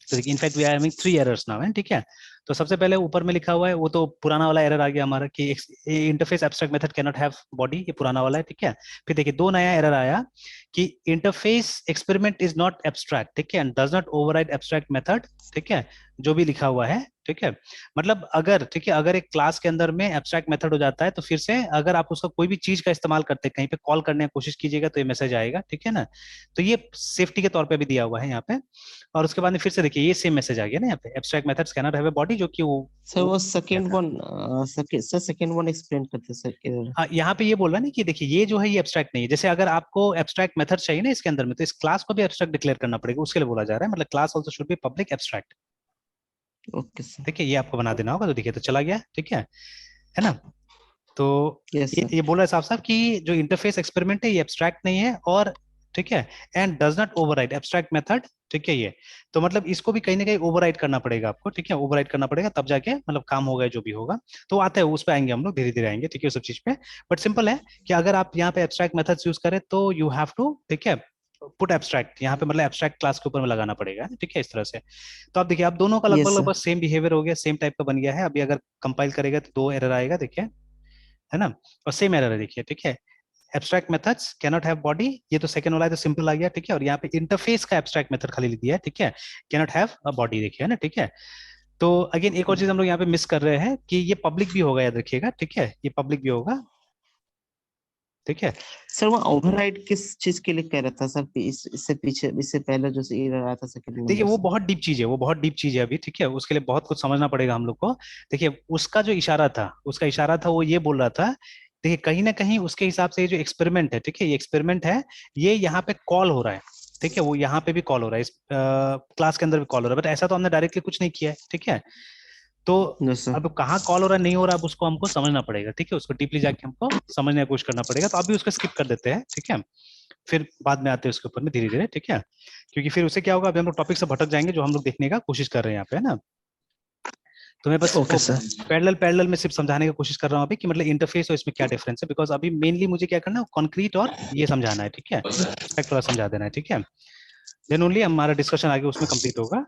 तो देखिए in fact we are having 3 errors now, है, ठीक है। तो सबसे पहले ऊपर में लिखा हुआ है वो तो पुराना वाला एरर आ गया हमारा कि interface abstract method can not have body, ये पुराना वाला है, ठीक है। फिर देखिए दो नया एरर आया कि interface experiment is not abstract, ठीक है, and does not override abstract method, ठीक है, जो भी लिखा हुआ है, ठीक है। मतलब अगर, ठीक है, अगर एक क्लास के अंदर में एब्स्ट्रैक्ट मेथड हो जाता है तो फिर से अगर आप उसका कोई भी चीज का इस्तेमाल करते हैं, कहीं पे कॉल करने की कोशिश कीजिएगा तो ये मैसेज आएगा, ठीक है ना। तो ये सेफ्टी के तौर पे भी दिया हुआ है यहाँ पे। और उसके बाद में फिर से देखिए ये सेम मैसेज आ गया ना यहाँ पे, abstract methods can not have a body, जो कि सर वो वो किया सेकंड था। One, sir second one explain करते सर एरर। हाँ यहाँ पे ये बोल रहा है ना कि देखिए ये जो है ये एब्स्ट्रैक्ट नहीं है, जैसे अगर आपको एब्स्ट्रैक्ट मेथड चाहिए ना इसके अंदर में, तो इस क्लास को भी एब्स्ट्रैक्ट डिक्लेयर करना पड़ेगा, उसके लिए बोला जा रहा है, मतलब class also should be public abstract, okay sir. ठीक है, ये आपको बना देना होगा, तो देखिए तो चला गया, ठीक है ना। तो यस ये सर। ये बोल रहा है साफ साफ कि जो इंटरफेस एक्सपेरिमेंट है ये एब्स्ट्रैक्ट नहीं है, और ठीक है, and does not override abstract method, ठीक है, ये तो मतलब इसको भी कहीं ना कहीं ओवरराइड करना पड़ेगा आपको, ठीक है, ओवरराइड करना पड़ेगा तब जाके मतलब काम होगा जो भी होगा। तो आता है उस पे आएंगे हम लोग, धीरे धीरे आएंगे, ठीक है, उस सब चीज पे। बट सिंपल है कि अगर आप यहाँ पे एब्स्ट्रैक्ट मेथड्स यूज करें तो यू हैव टू, ठीक है, पुट एब्स्ट्रैक्ट यहाँ पे, मतलब एब्स्ट्रैक्ट क्लास के ऊपर में लगाना पड़ेगा, ठीक है, इस तरह से। तो आप देखिए आप दोनों का लगभग यस सर। लगभग सेम बिहेवियर हो गया, सेम टाइप का बन गया है। अभी अगर कंपाइल करेगा तो दो एरर आएगा, देखिए, है ना, और सेम एरर है, देखिए, ठीक है, abstract methods can not have body, ये तो सेकंड वाला है तो सिंपल आ गया, ठीक है, और यहाँ पे इंटरफेस का एब्स्ट्रैक्ट मेथड खाली लिख दिया है, ठीक है, can not have a body, देखिए, है ना, ठीक है। तो अगेन एक और चीज हम लोग यहाँ पे मिस कर रहे हैं कि ये पब्लिक भी होगा, याद रखिएगा, ठीक है, ये पब्लिक भी होगा, ठीक है। सर वो ओवरराइड किस चीज के लिए कह रहा था सर, इससे पीछे, इससे पहले जो एरर आया था सेकंड देखिए नंबर वो से। बहुत डीप चीज है, वो बहुत डीप चीज है अभी, ठीक है, उसके लिए बहुत कुछ समझना पड़ेगा हम लोग को। देखिए उसका जो इशारा था, उसका इशारा था वो ये बोल रहा था, देखिए कहीं ना कहीं उसके हिसाब से ये जो एक्सपेरिमेंट है, ठीक है, ये एक्सपेरिमेंट है, ये यहाँ पे कॉल हो रहा है, ठीक है, वो यहाँ पे भी कॉल हो रहा है, इस क्लास के अंदर भी कॉल हो रहा है, बट ऐसा तो हमने डायरेक्टली कुछ नहीं किया है, ठीक है। तो यस सर। अब कहाँ कॉल हो रहा है नहीं हो रहा, अब उसको हमको समझना पड़ेगा, ठीक है, उसको डीपली जाके हमको समझने की कोशिश करना पड़ेगा, तो अभी उसको स्किप कर देते हैं, ठीक है, फिर बाद में आते हैं उसके ऊपर में धीरे धीरे, ठीक है, क्योंकि फिर उसे क्या होगा, अभी हम लोग टॉपिक से भटक जाएंगे जो हम लोग देखने का कोशिश कर रहे हैं यहाँ पे, है ना। तो मैं बस ओके वो सर। पैरेलल पैरेलल में सिर्फ समझाने की कोशिश कर रहा हूँ अभी कि मतलब इंटरफेस और इसमें क्या डिफरेंस है, बिकॉज अभी मेनली मुझे क्या करना है, कॉन्क्रीट और ये समझाना है, ठीक है, थोड़ा समझा देना है, ठीक है, देन ओनली हमारा डिस्कशन आगे उसमें कंप्लीट होगा।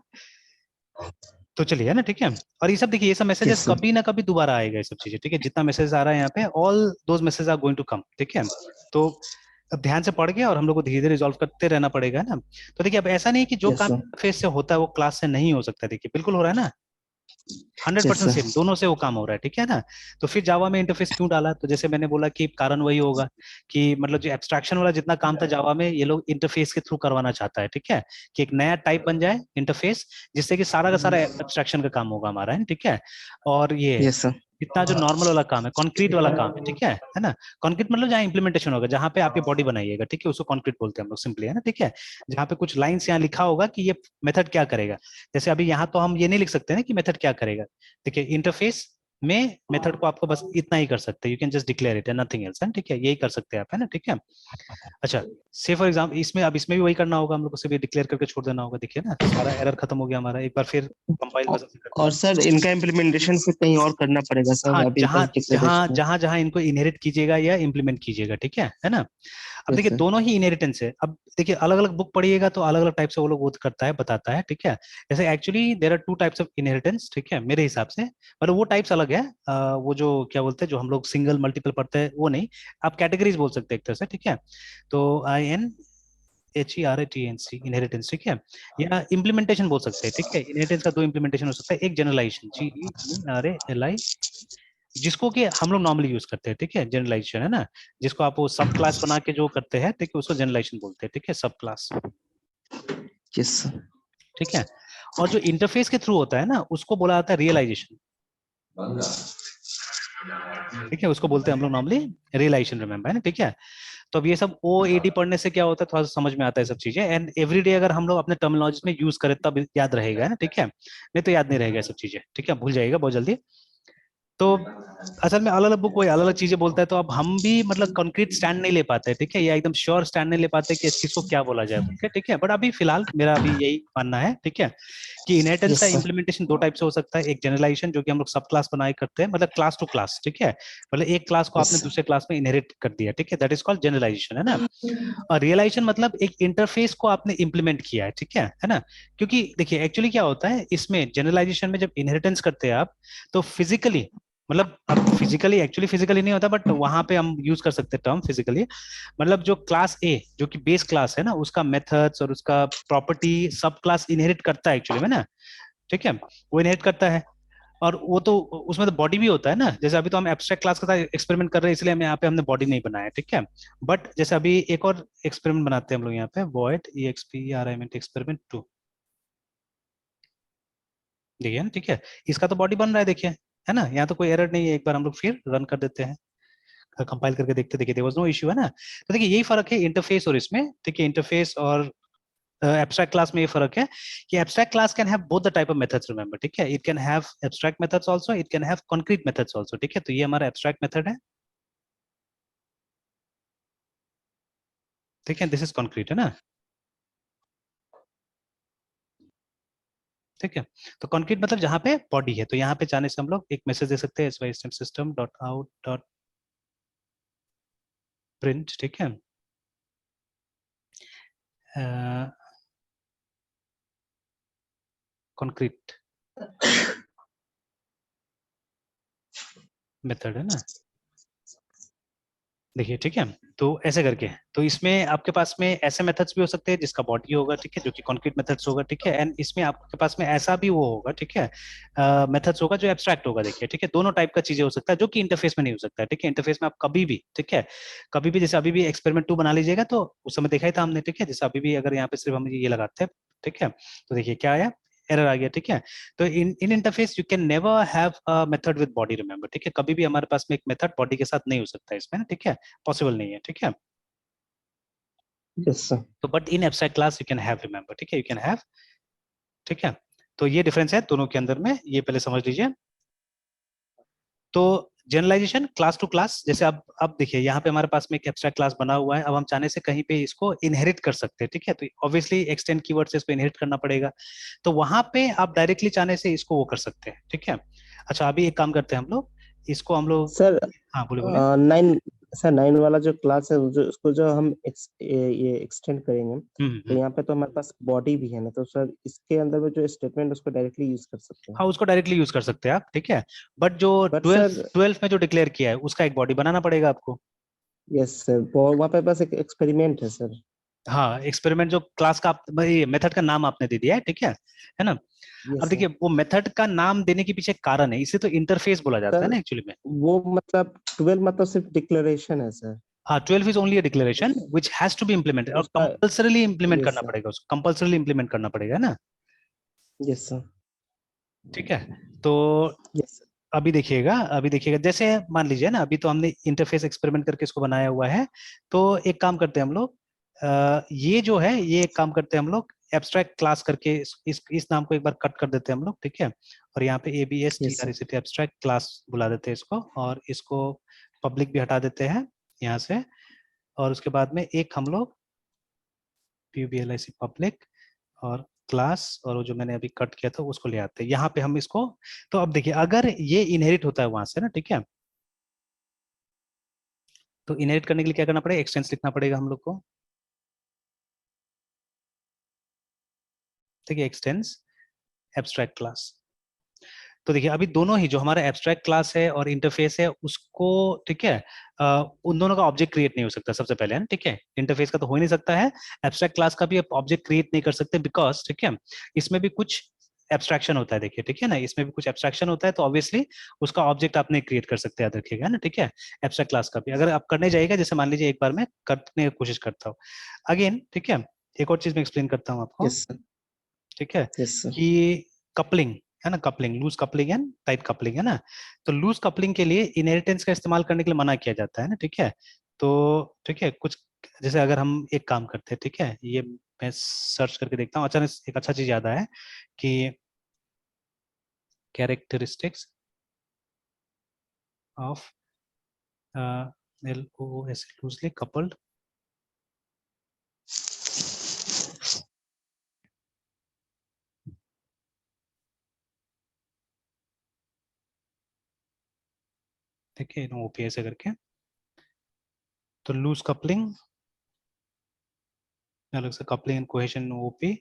तो चलिए, है ना, ठीक है। और ये सब देखिए, ये सब मैसेजेस Yes, sir. कभी ना कभी दोबारा आएगा, ये सब चीजें, ठीक है। जितना मैसेज आ रहा है यहाँ पे, all those message are going to come, ठीक है। तो अब ध्यान से पढ़ के और हम लोग को धीरे धीरे रिजॉल्व करते रहना पड़ेगा, है ना। तो देखिए, अब ऐसा नहीं है कि जो Yes, काम sir. फेस से होता है वो क्लास से नहीं हो सकता, देखिए बिल्कुल हो रहा है ना। 100% Yes, sir. सेम, दोनों से वो काम हो रहा है, ठीक है ना। तो फिर जावा में इंटरफेस क्यों डाला, तो जैसे मैंने बोला कि कारण वही होगा कि मतलब जो एब्स्ट्रैक्शन वाला जितना काम था जावा में, ये लोग इंटरफेस के थ्रू करवाना चाहता है, ठीक है। कि एक नया टाइप बन जाए इंटरफेस, जिससे कि सारा का सारा एब्स्ट्रैक्शन का काम होगा हमारा, है, ठीक है। और ये Yes, sir. इतना जो नॉर्मल वाला काम है, कॉन्क्रीट वाला काम है, ठीक है ना। कॉन्क्रीट मतलब जहाँ इंप्लीमेंटेशन होगा, जहाँ पे आपकी बॉडी बनाइएगा, ठीक है, उसको कॉन्क्रीट बोलते हैं हम लोग सिंपली, है ना, ठीक है। जहाँ पे कुछ लाइन्स यहाँ लिखा होगा कि ये मेथड क्या करेगा। जैसे अभी यहाँ तो हम ये नहीं लिख सकते ना कि मेथड क्या करेगा। देखिए, इंटरफेस में मेथड को आपको बस इतना ही कर सकते हैं, you can just declare it and nothing else, है, ठीक है, यही कर सकते हैं आप, है ना, ठीक है। अच्छा, से फॉर एग्जाम्पल इसमें, अब इसमें भी वही करना होगा, हम लोग को सिर्फ डिक्लेयर करके छोड़ देना होगा, देखिए ना, सारा एरर खत्म हो गया हमारा। एक बार फिर कंपाइल औ- कर करते और हैं। सर इनका इम्प्लीमेंटेशन फिर कहीं और करना पड़ेगा हाँ, सर, अभी जहाँ बस जहाँ डिक्लेरेशन है। जहाँ जहाँ इनको इनहेरिट कीजिएगा या इम्प्लीमेंट कीजिएगा, ठीक है ना। अब यस देखिए, सर। दोनों ही इनहेरिटेंस है। अब देखिए, अलग अलग बुक पढ़िएगा तो अलग अलग टाइप से वो लोग वो करता है, बताता है, ठीक है। जैसे actually there are two types of inheritance, ठीक है, मेरे हिसाब से। मतलब वो टाइप्स अलग है, वो जो क्या बोलते हैं, जो हम लोग सिंगल मल्टीपल पढ़ते हैं वो नहीं, आप कैटेगरीज बोल सकते हैं एक तरह से, ठीक है। तो INHERITNC इनहेरिटेंस, ठीक है। या इम्प्लीमेंटेशन बोल सकते हैं, ठीक है। इनहेरिटेंस का दो इम्प्लीमेंटेशन हो सकता है, एक जनरलाइजेशन, GENERALI, जिसको कि हम लोग नॉर्मली यूज करते हैं, ठीक है, जनरलाइजेशन, है ना। जिसको आप वो सब क्लास बना के जो करते हैं, ठीक है, उसको जनरलाइजेशन बोलते हैं, ठीक है, सब क्लास, यस सर। ठीक है। और जो इंटरफेस के थ्रू होता है ना, उसको बोला जाता है रियलाइजेशन, ठीक है, उसको बोलते हैं हम लोग नॉर्मली रियलाइजेशन, रिमेंबर, है ना, ठीक है। तो अब ये सब OAD पढ़ने से क्या होता है, थोड़ा सा समझ में आता है सब चीजें, एंड एवरीडे अगर हम लोग अपने टर्मिनोलॉजी में यूज करें तब याद रहेगा, है ना, ठीक है। नहीं तो याद नहीं रहेगा ये सब चीजें, ठीक है, भूल जाएगा बहुत जल्दी। तो असल में अलग अलग बुक वही अलग अलग चीजें बोलता है, तो अब हम भी मतलब कंक्रीट स्टैंड नहीं ले पाते, ठीक है, या एकदम श्योर स्टैंड नहीं ले पाते कि इस चीज को क्या बोला जाए, ठीक है। बट अभी फिलहाल मेरा अभी यही मानना है, ठीक है, कि इनहेरिटेंस का यस सर। इम्प्लीमेंटेशन दो टाइप से हो सकता है। एक जनरलाइजेशन, जो कि हम लोग सब क्लास बनाए करते हैं, मतलब क्लास टू क्लास, ठीक है। मतलब एक क्लास को यस आपने सर। दूसरे क्लास में इनहेरिट कर दिया, ठीक है, दैट इज कॉल्ड जनरलाइजेशन, है ना। और रियलाइजेशन मतलब एक इंटरफेस को आपने इंप्लीमेंट किया है, ठीक है ना। क्योंकि देखिए, एक्चुअली क्या होता है इसमें, जनरलाइजेशन में जब इनहेरिटेंस करते हैं आप, तो फिजिकली, मतलब अब फिजिकली, एक्चुअली फिजिकली नहीं होता, बट वहां पे हम यूज कर सकते हैं टर्म फिजिकली। मतलब जो क्लास ए, जो कि बेस क्लास है ना, उसका मेथड्स और उसका प्रॉपर्टी सब क्लास इनहेरिट करता है एक्चुअली में ना, ठीक है, वो इनहेरिट करता है। और वो तो उसमें तो बॉडी भी होता है ना, जैसे अभी तो हम एब्स्ट्रैक्ट क्लास के साथ एक्सपेरिमेंट कर रहे हैं, इसलिए हम यहाँ पे हमने बॉडी नहीं बनाया, ठीक है। बट जैसे अभी एक और एक्सपेरिमेंट बनाते हैं हम लोग यहाँ पे, वॉइड EXPERIMENT एक्सपेरिमेंट 2, देखिए ना, ठीक है। इसका तो बॉडी बन रहा है, देखिए, है ना, यहाँ तो कोई एरर नहीं है। एक बार हम लोग फिर रन कर देते हैं, कंपाइल करके देखते, देखिए देयर वाज नो इश्यू, है ना। तो देखिए, यही फर्क है इंटरफेस और इसमें, ठीक है, इंटरफेस और एब्स्ट्रैक्ट क्लास में ये फर्क है कि abstract class can have both the type of methods, remember, ठीक है। It can have abstract methods also, it can have concrete methods also, ठीक है। तो ये हमारा एब्स्ट्रैक्ट मेथड है, ठीक है, दिस इज कॉन्क्रीट, है ना, ठीक है। तो कॉन्क्रीट मतलब जहाँ पे बॉडी है, तो यहाँ पे जाने से हम लोग एक मैसेज दे सकते हैं, system dot out dot print, ठीक है, कॉन्क्रीट मेथड, है ना, देखिए, ठीक है। तो ऐसे करके, तो इसमें आपके पास में ऐसे मेथड्स भी हो सकते हैं जिसका बॉडी होगा, ठीक है, जो कि कॉन्क्रीट मेथड्स होगा, ठीक है। एंड इसमें आपके पास में ऐसा भी वो होगा, ठीक है, मेथड्स होगा जो एब्स्ट्रैक्ट होगा, देखिए, ठीक है। दोनों टाइप का चीजें हो सकता है जो कि इंटरफेस में नहीं हो सकता है, ठीक है। इंटरफेस में आप कभी भी, ठीक है, कभी भी, जैसे अभी भी एक्सपेरिमेंट 2 बना लीजिएगा, तो उस समय देखा ही था हमने, ठीक है। जैसे अभी भी अगर यहाँ पे सिर्फ हम ये लगाते हैं, ठीक है, तो देखिए क्या आया, एरर आ गया, ठीक है। तो in in interface you can never have a method with body, remember, ठीक है। कभी भी हमारे पास में एक मेथड बॉडी के साथ नहीं हो सकता है इसमें ना, ठीक है, पॉसिबल नहीं है, ठीक है। Yes sir. तो but in abstract class you can have, remember, ठीक है, यू कैन हैव, ठीक है। तो ये डिफरेंस है दोनों के अंदर में, ये पहले समझ लीजिए। तो जनरलाइजेशन क्लास टू क्लास, जैसे अब देखिए, यहाँ पे हमारे पास में एक एब्स्ट्रैक्ट क्लास बना हुआ है, अब हम चाहने से कहीं पे इसको इनहेरिट कर सकते हैं, ठीक है। तो ऑब्वियसली एक्सटेंड कीवर्ड से इसको इनहेरिट करना पड़ेगा, तो वहां पे आप डायरेक्टली चाहने से इसको वो कर सकते हैं, ठीक है। अच्छा, अभी एक काम करते हैं हम लोग, इसको हम लोग, सर हाँ बोले बोले। 9 सर 9 वाला जो क्लास है जो उसको जो हम ये एक्सटेंड करेंगे तो यहाँ पे तो हमारे पास बॉडी भी है ना, तो सर इसके अंदर में जो स्टेटमेंट उसको डायरेक्टली यूज कर सकते हैं। हाँ उसको डायरेक्टली यूज कर सकते हैं आप, ठीक है। बट जो बट 12 सर 12 में जो डिक्लेयर किया है उसका एक बॉडी बनाना पड़ेगा आपको। यस सर, वहाँ पे बस एक एक्सपेरिमेंट है सर। हाँ एक्सपेरिमेंट जो क्लास का भाई मेथड का नाम आपने दे दिया है, ठीक है ना। अब यस सर। देखिए वो मेथड का नाम देने के पीछे एक कारण है, इसे तो इंटरफेस बोला जाता है सर ना एक्चुअली में। वो मतलब 12 मतलब सिर्फ डिक्लेरेशन है सर। हाँ 12 इज ओनली अ डिक्लेरेशन उस which has to be implemented, और उसका कंपल्सरीली इम्प्लीमेंट यस करना सर। पड़ेगा उसको, कंपल्सरीली इम्प्लीमेंट करना पड़ेगा ना, यस सर। ठीक है। तो यस सर। अभी देखिएगा जैसे मान लीजिए ना, अभी तो हमने इंटरफेस एक्सपेरिमेंट करके इसको बनाया हुआ है। तो एक काम करते हैं हम लोग, ये जो है ये एक काम करते हैं हम लोग, एब्स्ट्रैक्ट क्लास करके इस नाम को एक बार कट कर देते हैं हम लोग, ठीक है। और यहाँ पे yes sir. ABSTRECT abstract class बुला देते हैं इसको, और इसको पब्लिक भी हटा देते हैं यहाँ से। और उसके बाद में एक हम लोग PUBLIC पब्लिक और क्लास, और वो जो मैंने अभी कट किया था उसको ले आते हैं यहाँ पे हम इसको। तो अब देखिए अगर ये इनहेरिट होता है वहां से ना, ठीक है, तो इनहेरिट करने के लिए क्या करना पड़ेगा, एक्सटेंस लिखना पड़ेगा हम लोग को, ठीक है, एक्सटेंस एब्स्ट्रैक्ट क्लास। तो देखिए अभी दोनों ही जो हमारा एब्स्ट्रैक्ट क्लास है और इंटरफेस है उसको, ठीक है, उन दोनों का ऑब्जेक्ट क्रिएट नहीं हो सकता सबसे पहले, है ना, ठीक है। इंटरफेस का तो हो ही नहीं सकता है, एब्स्ट्रैक्ट क्लास का भी ऑब्जेक्ट क्रिएट नहीं कर सकते, बिकॉज, ठीक है, इसमें भी कुछ एब्स्ट्रैक्शन होता है, देखिए, ठीक है ना, इसमें भी कुछ एब्स्ट्रैक्शन होता है, तो ऑब्वियसली उसका ऑब्जेक्ट आप नहीं क्रिएट कर सकते, याद रखिएगा ना, ठीक है। एब्स्ट्रैक्ट क्लास का भी अगर आप करने जाइएगा, जैसे मान लीजिए एक बार मैं करने की कोशिश करता हूँ अगेन, ठीक है। एक और चीज मैं एक्सप्लेन करता हूँ आपको, यस सर। ठीक है, यस सर। कि कपलिंग है ना, coupling, loose coupling and tight coupling, है ना। तो लूज कपलिंग के लिए इनहेरिटेंस का इस्तेमाल करने के लिए मना किया जाता है ना, ठीक है। तो ठीक है, कुछ जैसे अगर हम एक काम करते हैं, ठीक है, ये मैं सर्च करके देखता हूँ, अचानक एक अच्छा चीज याद आया है कि characteristics of LOOS loosely coupled, ठीक है, OPS करके, तो लूज कपलिंग अलग से, coupling and cohesion OP,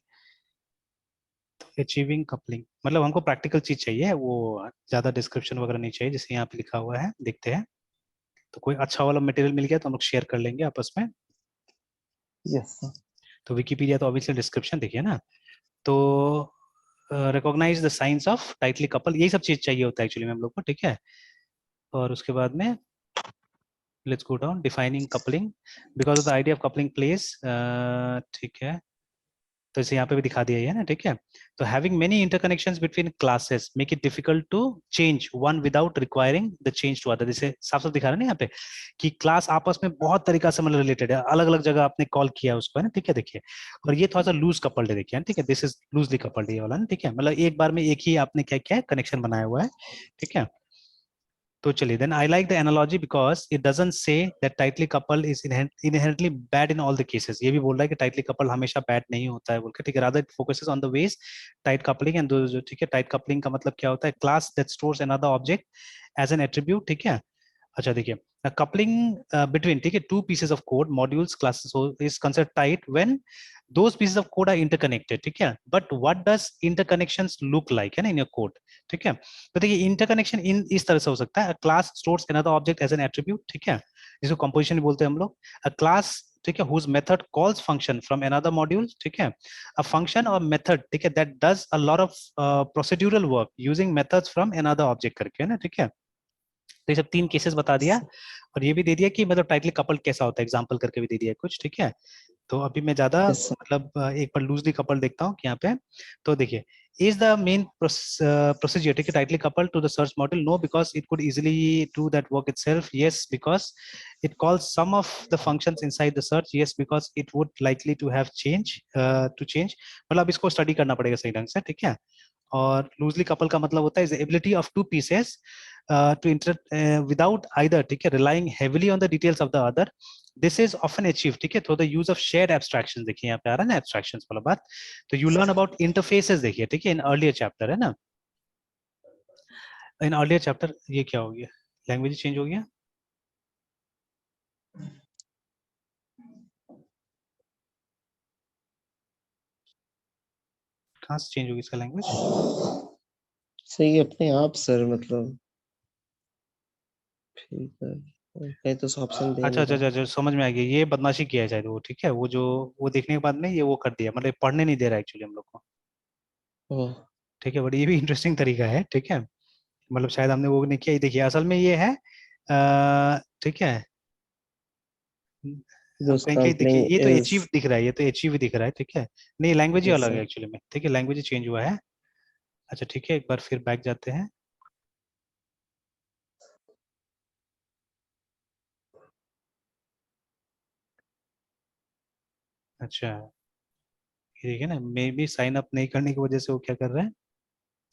achieving coupling, मतलब हमको प्रैक्टिकल चीज चाहिए, वो ज्यादा डिस्क्रिप्शन वगैरह नहीं चाहिए, जैसे यहाँ पे लिखा हुआ है, देखते हैं। तो कोई अच्छा वाला मटेरियल मिल गया तो हम लोग शेयर कर लेंगे आपस में। Yes sir. तो विकीपीडिया तो ऑब्वियसली डिस्क्रिप्शन देखिए ना। तो recognise the science of tightly couple, यही सब चीज चाहिए होता है एक्चुअली में हम लोग को, ठीक है। और उसके बाद में let's go down, defining coupling, because of the idea of coupling place, ठीक है। तो इसे यहाँ पे भी दिखा दिया है ना, ठीक है। तो having many interconnections between classes make it difficult to change one without requiring the change to other, जैसे साफ साफ दिखा रहे हैं ना यहाँ पे कि क्लास आपस में बहुत तरीका से मतलब रिलेटेड है, अलग अलग जगह आपने कॉल किया उसको, है ना, ठीक है, देखिए। और ये थोड़ा सा लूज कपल्ड है, देखिए, ठीक है, दिस इज लूजली कपल्ड ये वाला ना, ठीक है, मतलब एक बार में एक ही आपने क्या किया है, कनेक्शन बनाया हुआ है, ठीक है। तो चलिए, then I like the analogy because it doesn't say that tightly couple is inherently bad in all the cases, ये भी बोल रहा है कि टाइटली कपल हमेशा बैड नहीं होता है बोल के, ठीक है, rather it focuses on the ways tight coupling and जो, ठीक है, टाइट कपलिंग का मतलब क्या होता है, class that stores another object as an attribute, ठीक है। अच्छा देखिए, कपलिंग बिटवीन, ठीक है, two pieces of code modules classes is considered tight when those pieces of code are interconnected, ठीक है। But what does interconnections look like, है ना, इन योर कोड, ठीक है। तो देखिए इंटरकनेक्शन इन इस तरह से हो सकता है, class stores another object as an attribute, ठीक है, जिसको कंपोजिशन बोलते हैं हम लोग। अ क्लास, ठीक है, whose method calls function from another module, ठीक है, a function or method, ठीक है, that does a lot of procedural work using methods from another object करके, है ना, ठीक है। तो ये सब तीन केसेस बता दिया, और ये भी दे दिया कि मतलब टाइटली कपल कैसा होता है, एग्जांपल करके भी दे दिया कुछ, ठीक है। तो अभी मैं ज्यादा यस सर। मतलब एक बार लूजली कपल देखता हूँ यहाँ पे। तो देखिए, is the main procedure, ठीक है, tightly coupled to the search module? No, because it could easily do that work itself. Yes, because it calls some of the functions inside the search. Yes, because it would likely to have change. मतलब इसको study करना पड़ेगा सही ढंग से, ठीक है। और लूजली कपल का मतलब होता है ability of two pieces to inter without either, ठीक है, relying heavily on the details of the other. This is often achieve, ठीक है, through the use of shared abstraction, देखिए यहाँ पे आ रहा है ना एब्स्ट्रैक्शंस वाला बात। तो यू लर्न अबाउट इंटरफेसेस, देखिए, ठीक है, इन अर्लियर चैप्टर, है ना, इन अर्लियर चैप्टर। ये क्या हो गया, लैंग्वेज चेंज हो गया, कहाँ से चेंज होगी इसका लैंग्वेज? सही अपने आप सर, मतलब ठीक है, कहीं तो ऑप्शन दे अच्छा नहीं अच्छा रहा। अच्छा अच्छा, समझ में आ गया, ये बदमाशी किया है शायद वो, ठीक है, वो जो वो देखने के बाद में ये वो कर दिया, मतलब पढ़ने नहीं दे रहा एक्चुअली हम लोग को, ओह, ठीक है, बट ये भी इंटरेस्टिंग तरीका है, ठीक है, मतलब शायद हमने वो नहीं किया, ये देखिए असल में ये है, ठीक है, अब those कहीं कहीं देखिए coupling ये तो is अचीव दिख रहा है, ये तो अचीव दिख रहा है, ठीक है, नहीं लैंग्वेज ही yes अलग है sir। एक्चुअली में, ठीक है, लैंग्वेज चेंज हुआ है। अच्छा ठीक है, एक बार फिर बैक जाते हैं। अच्छा ये देखिए ना, मे बी साइन अप नहीं करने की वजह से वो क्या कर रहा है,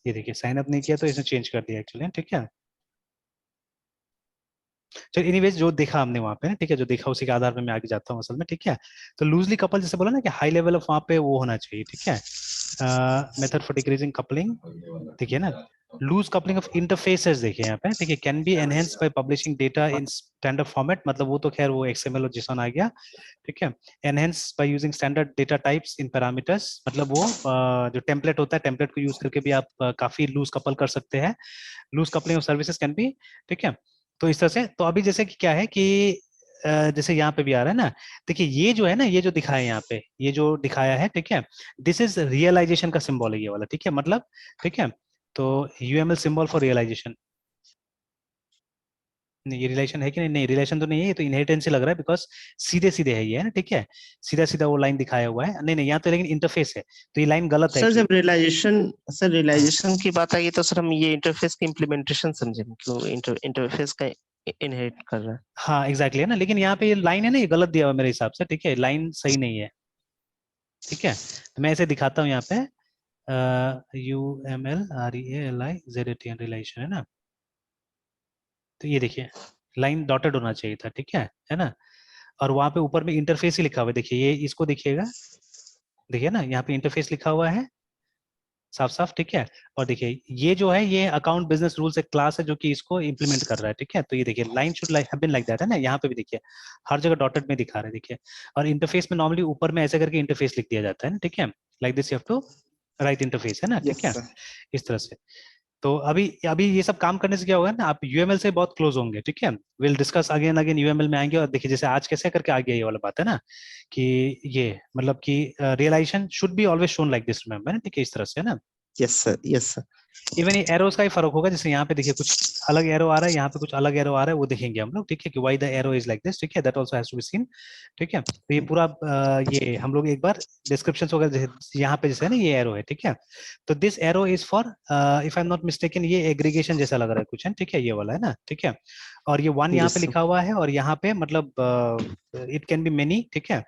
ये देखिए साइन अप नहीं किया तो इसने चेंज कर दिया एक्चुअली, ठीक है। चलो एनीवेज जो देखा हमने वहाँ पे ना, ठीक है, जो देखा उसी के आधार पे मैं आगे जाता हूँ असल में, ठीक है। तो लूजली कपल जैसे बोला ना कि हाई लेवल ऑफ वहाँ पे वो होना चाहिए, ठीक है, मेथड फॉर डिक्रीजिंग कपलिंग, देखिए ना, लूज कपलिंग ऑफ इंटरफेसेस देखिए यहाँ पे, देखिए can be enhanced by publishing data in standard format, मतलब वो तो खैर वो एक्सएमएल और जेसन आ गया, ठीक है। Enhance by using standard data types in parameters, मतलब वो जो टेम्पलेट होता है, टेम्पलेट को यूज करके भी आप काफी लूज कपल कर सकते हैं, loose coupling of services can be, ठीक है। तो इस तरह से, तो अभी जैसे कि क्या है कि जैसे यहाँ पे भी आ रहा है ना, देखिए ये जो है ना, ये जो दिखाया है यहाँ पे, ये जो दिखाया है, ठीक है, दिस इज रियलाइजेशन का सिंबल है ये वाला, ठीक है, मतलब, ठीक है, तो यूएमएल सिंबल फॉर रियलाइजेशन, नहीं ये रिलेशन है कि नहीं, नहीं रिलेशन तो नहीं है, ये तो इनहेरिटेंस ही लग रहा है, बिकॉज सीधे सीधे है ये, है ना, ठीक है, सीधा सीधा वो लाइन दिखाया हुआ है, नहीं नहीं यहाँ तो लेकिन इंटरफेस है, तो ये लाइन गलत है सर एक्चुअली। जब रियलाइजेशन, सर रियलाइजेशन की बात आई है तो सर हम ये इंटरफेस की इम्प्लीमेंटेशन समझेंगे, क्यों इंटरफेस का इनहेरिट कर रहा है। हाँ एग्जैक्टली है ना, लेकिन यहाँ पे ये लाइन है ना, ये गलत दिया हुआ है मेरे हिसाब से, ठीक है, लाइन सही नहीं है, ठीक है, तो मैं ऐसे दिखाता हूँ यहाँ पे, UMLREALIZATN रिलेशन है ना, तो ये देखिए लाइन डॉटेड होना चाहिए था, ठीक है ना, और वहां पे ऊपर में इंटरफेस ही लिखा हुआ है, देखिए ये इसको देखिएगा, देखिए ना यहाँ पे इंटरफेस लिखा हुआ है साफ साफ, ठीक है, और देखिए ये जो है ये अकाउंट बिजनेस रूल्स एक क्लास है जो कि इसको इंप्लीमेंट कर रहा है, ठीक है, तो ये देखिए line should like have been like that है ना, यहाँ पे भी देखिए हर जगह डॉटेड में दिखा रहे हैं, देखिए, और इंटरफेस में नॉर्मली ऊपर में ऐसे करके इंटरफेस लिख दिया जाता है ना, ठीक है, like this you have to write interface है ना, यस ठीक है, सर। इस तरह से। तो अभी अभी ये सब काम करने से क्या होगा ना, आप यूएमएल से बहुत क्लोज होंगे, ठीक है, will discuss again again UML में आएंगे, और देखिए जैसे आज कैसे करके आ गया ये वाला बात है ना, कि ये मतलब कि realisation should be always shown like this, remember, ठीक है, इस तरह से है ना। Yes sir. Yes sir. Even ये एरोस का ही फर्क होगा, जैसे यहाँ पे देखिए कुछ अलग एरो आ रहा है, यहाँ पे कुछ अलग एरो आ रहा है, वो देखेंगे हम लोग, ठीक है, कि why the arrow is like this, ठीक है, that also has to be seen, ठीक है, तो ये पूरा ये हम लोग एक बार डिस्क्रिप्शन वगैरह जैसे यहाँ पे जैसे है ना ये एरो है, ठीक है, तो this arrow is for, if I am not mistaken, ये एग्रीगेशन जैसा लग रहा है कुछ है, ठीक है, ये वाला है ना, ठीक है, और ये वन यहाँ पे यस सर। लिखा हुआ है, और यहाँ पे मतलब इट कैन बी मेनी, ठीक है,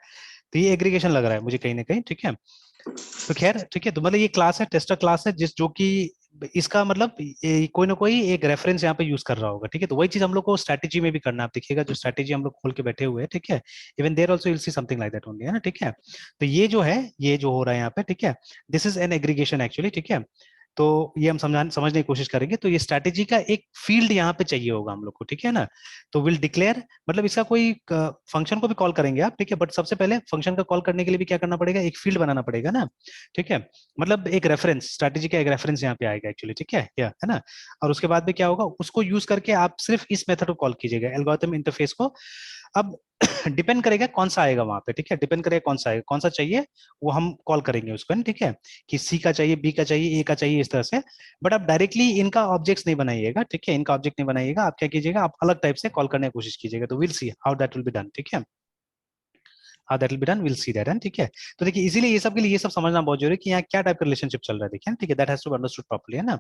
तो ये एग्रीगेशन लग रहा है मुझे कहीं ना कहीं, ठीक है, तो खैर ठीक है, तो मतलब ये क्लास है, टेस्टर क्लास है, जिस जो कि इसका मतलब कोई ना कोई एक रेफरेंस यहाँ पे यूज कर रहा होगा, ठीक है, तो वही चीज हम लोग को स्ट्रैटेजी में भी करना है, आप देखिएगा जो स्ट्रैटेजी हम लोग खोल के बैठे हुए हैं, ठीक है, even there also you will see something like that only, है ना, ठीक है, तो ये जो है, ये जो हो रहा है यहाँ पे, ठीक है, this is an aggregation actually, ठीक है, तो ये हम समझने की कोशिश करेंगे, तो ये स्ट्रैटेजी का एक फील्ड यहाँ पे चाहिए होगा हम लोग को, ठीक है ना, तो विल डिक्लेयर, मतलब इसका कोई फंक्शन को भी कॉल करेंगे आप, ठीक है, बट सबसे पहले फंक्शन का कॉल करने के लिए भी क्या करना पड़ेगा, एक फील्ड बनाना पड़ेगा ना, ठीक है, मतलब एक रेफरेंस, स्ट्रैटेजी का एक रेफरेंस यहाँ पे आएगा एक्चुअली, ठीक है, या है ना, और उसके बाद में क्या होगा, उसको यूज करके आप सिर्फ इस मेथड को कॉल कीजिएगा, एल्गोरिथम इंटरफेस को। अब डिपेंड करेगा कौन सा आएगा वहां पे, ठीक है, डिपेंड करेगा कौन सा आएगा, कौन सा चाहिए वो हम कॉल करेंगे उसको, ठीक है, कि सी का चाहिए, बी का चाहिए, ए का चाहिए, इस तरह से, बट आप डायरेक्टली इनका ऑब्जेक्ट्स नहीं बनाइएगा, ठीक है, इनका ऑब्जेक्ट नहीं बनाइएगा, आप क्या कीजिएगा, आप अलग टाइप से कॉल करने की कोशिश कीजिएगा, तो will see how that will be done, ठीक है, how that will be done, will see that, ठीक है, तो देखिए इसीलिए ये सब के लिए ये सब समझना बहुत जरूरी है कि यहाँ क्या टाइप का रिलेशनशिप चल रहा है, देखिए, ठीक है, that has to be understood properly, है ना।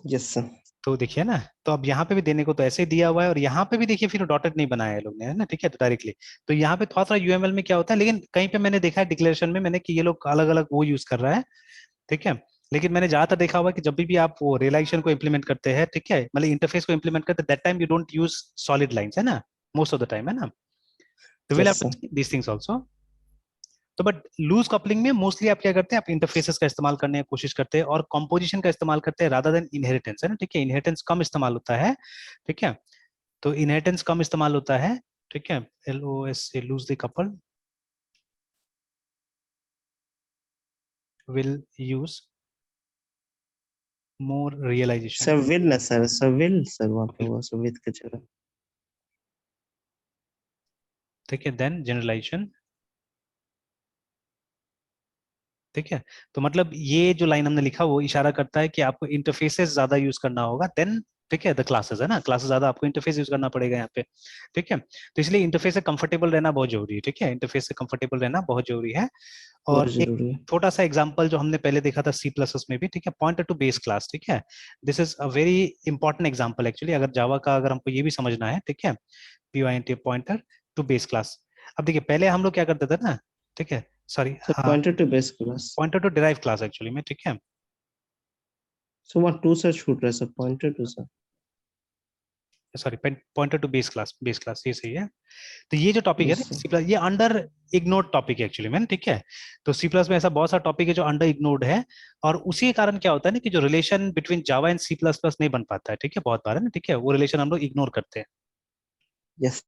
Yes sir. तो देखिए ना, तो अब यहाँ पे भी देने को तो ऐसे ही दिया हुआ है, और यहाँ पे भी देखिए फिर डॉटेड नहीं बनाया है लोग ने, है ना, ठीक है, तो डायरेक्टली, तो यहाँ पे थोड़ा सा यूएमएल में क्या होता है, लेकिन कहीं पे मैंने देखा है डिक्लेरेशन में मैंने कि ये लोग अलग अलग वो यूज कर रहा है, ठीक है, लेकिन मैंने ज्यादातर देखा हुआ है कि जब भी आप वो रियलाइजेशन को इंप्लीमेंट करते हैं, ठीक है, मतलब इंटरफेस को इंप्लीमेंट करते हैं, that time you don't use solid lines, है ना, मोस्ट ऑफ द टाइम, है ना, तो will yes have to sir. Check these things also. तो बट लूज कपलिंग में मोस्टली आप क्या करते हैं, आप इंटरफेसेस का इस्तेमाल करने की कोशिश करते हैं, और कॉम्पोजिशन का इस्तेमाल करते हैं रादर देन इनहेरिटेंस, है ना, ठीक है, इनहेरिटेंस कम इस्तेमाल होता है, ठीक है, तो इनहेरिटेंस कम इस्तेमाल होता है, ठीक है, LOS से loosely couple, will use more realization. Sir will ना सर, सर विल सर वहाँ पे हुआ सर विद का जगह। ठीक है, देन जनरलाइजेशन। ठीक है, तो मतलब ये जो लाइन हमने लिखा वो इशारा करता है कि आपको इंटरफेसेस ज्यादा यूज करना होगा देन, ठीक है, द क्लासेस है ना, क्लासेस ज्यादा आपको इंटरफेस यूज करना पड़ेगा यहाँ पे। ठीक है, तो इसलिए इंटरफेस से कंफर्टेबल रहना बहुत जरूरी है। ठीक है, इंटरफेस से कंफर्टेबल रहना बहुत जरूरी है। बहुत और एक जरूरी है। छोटा सा एग्जांपल जो हमने पहले देखा था सी प्लस में भी, ठीक है, पॉइंटर टू बेस क्लास। ठीक है, this is a very important example actually, अगर जावा का अगर हमको ये भी समझना है। ठीक है, पीओआईएनटी, पॉइंटर टू बेस क्लास। अब देखिए पहले हम लोग क्या करते थे ना, ठीक है, सॉरी, सर हाँ, pointer to base class. Pointer to derive class actually में। ठीक है, सो वहाँ टू सर छूट रहा है sir, pointer to sir. Sorry, pointer to base class, base class ये सही है। तो ये जो टॉपिक है यस ना सर। सी प्लस, ये अंडर इग्नोर्ड टॉपिक है एक्चुअली में। ठीक है, तो सी प्लस में ऐसा बहुत सारा टॉपिक है जो अंडर इग्नोर्ड है, और उसी के कारण क्या होता है ना कि जो relation between Java and C plus plus नहीं बन पाता है। ठीक है, बहुत बार है ना, ठीक है, वो रिलेशन हम लोग इग्नोर करते हैं। यस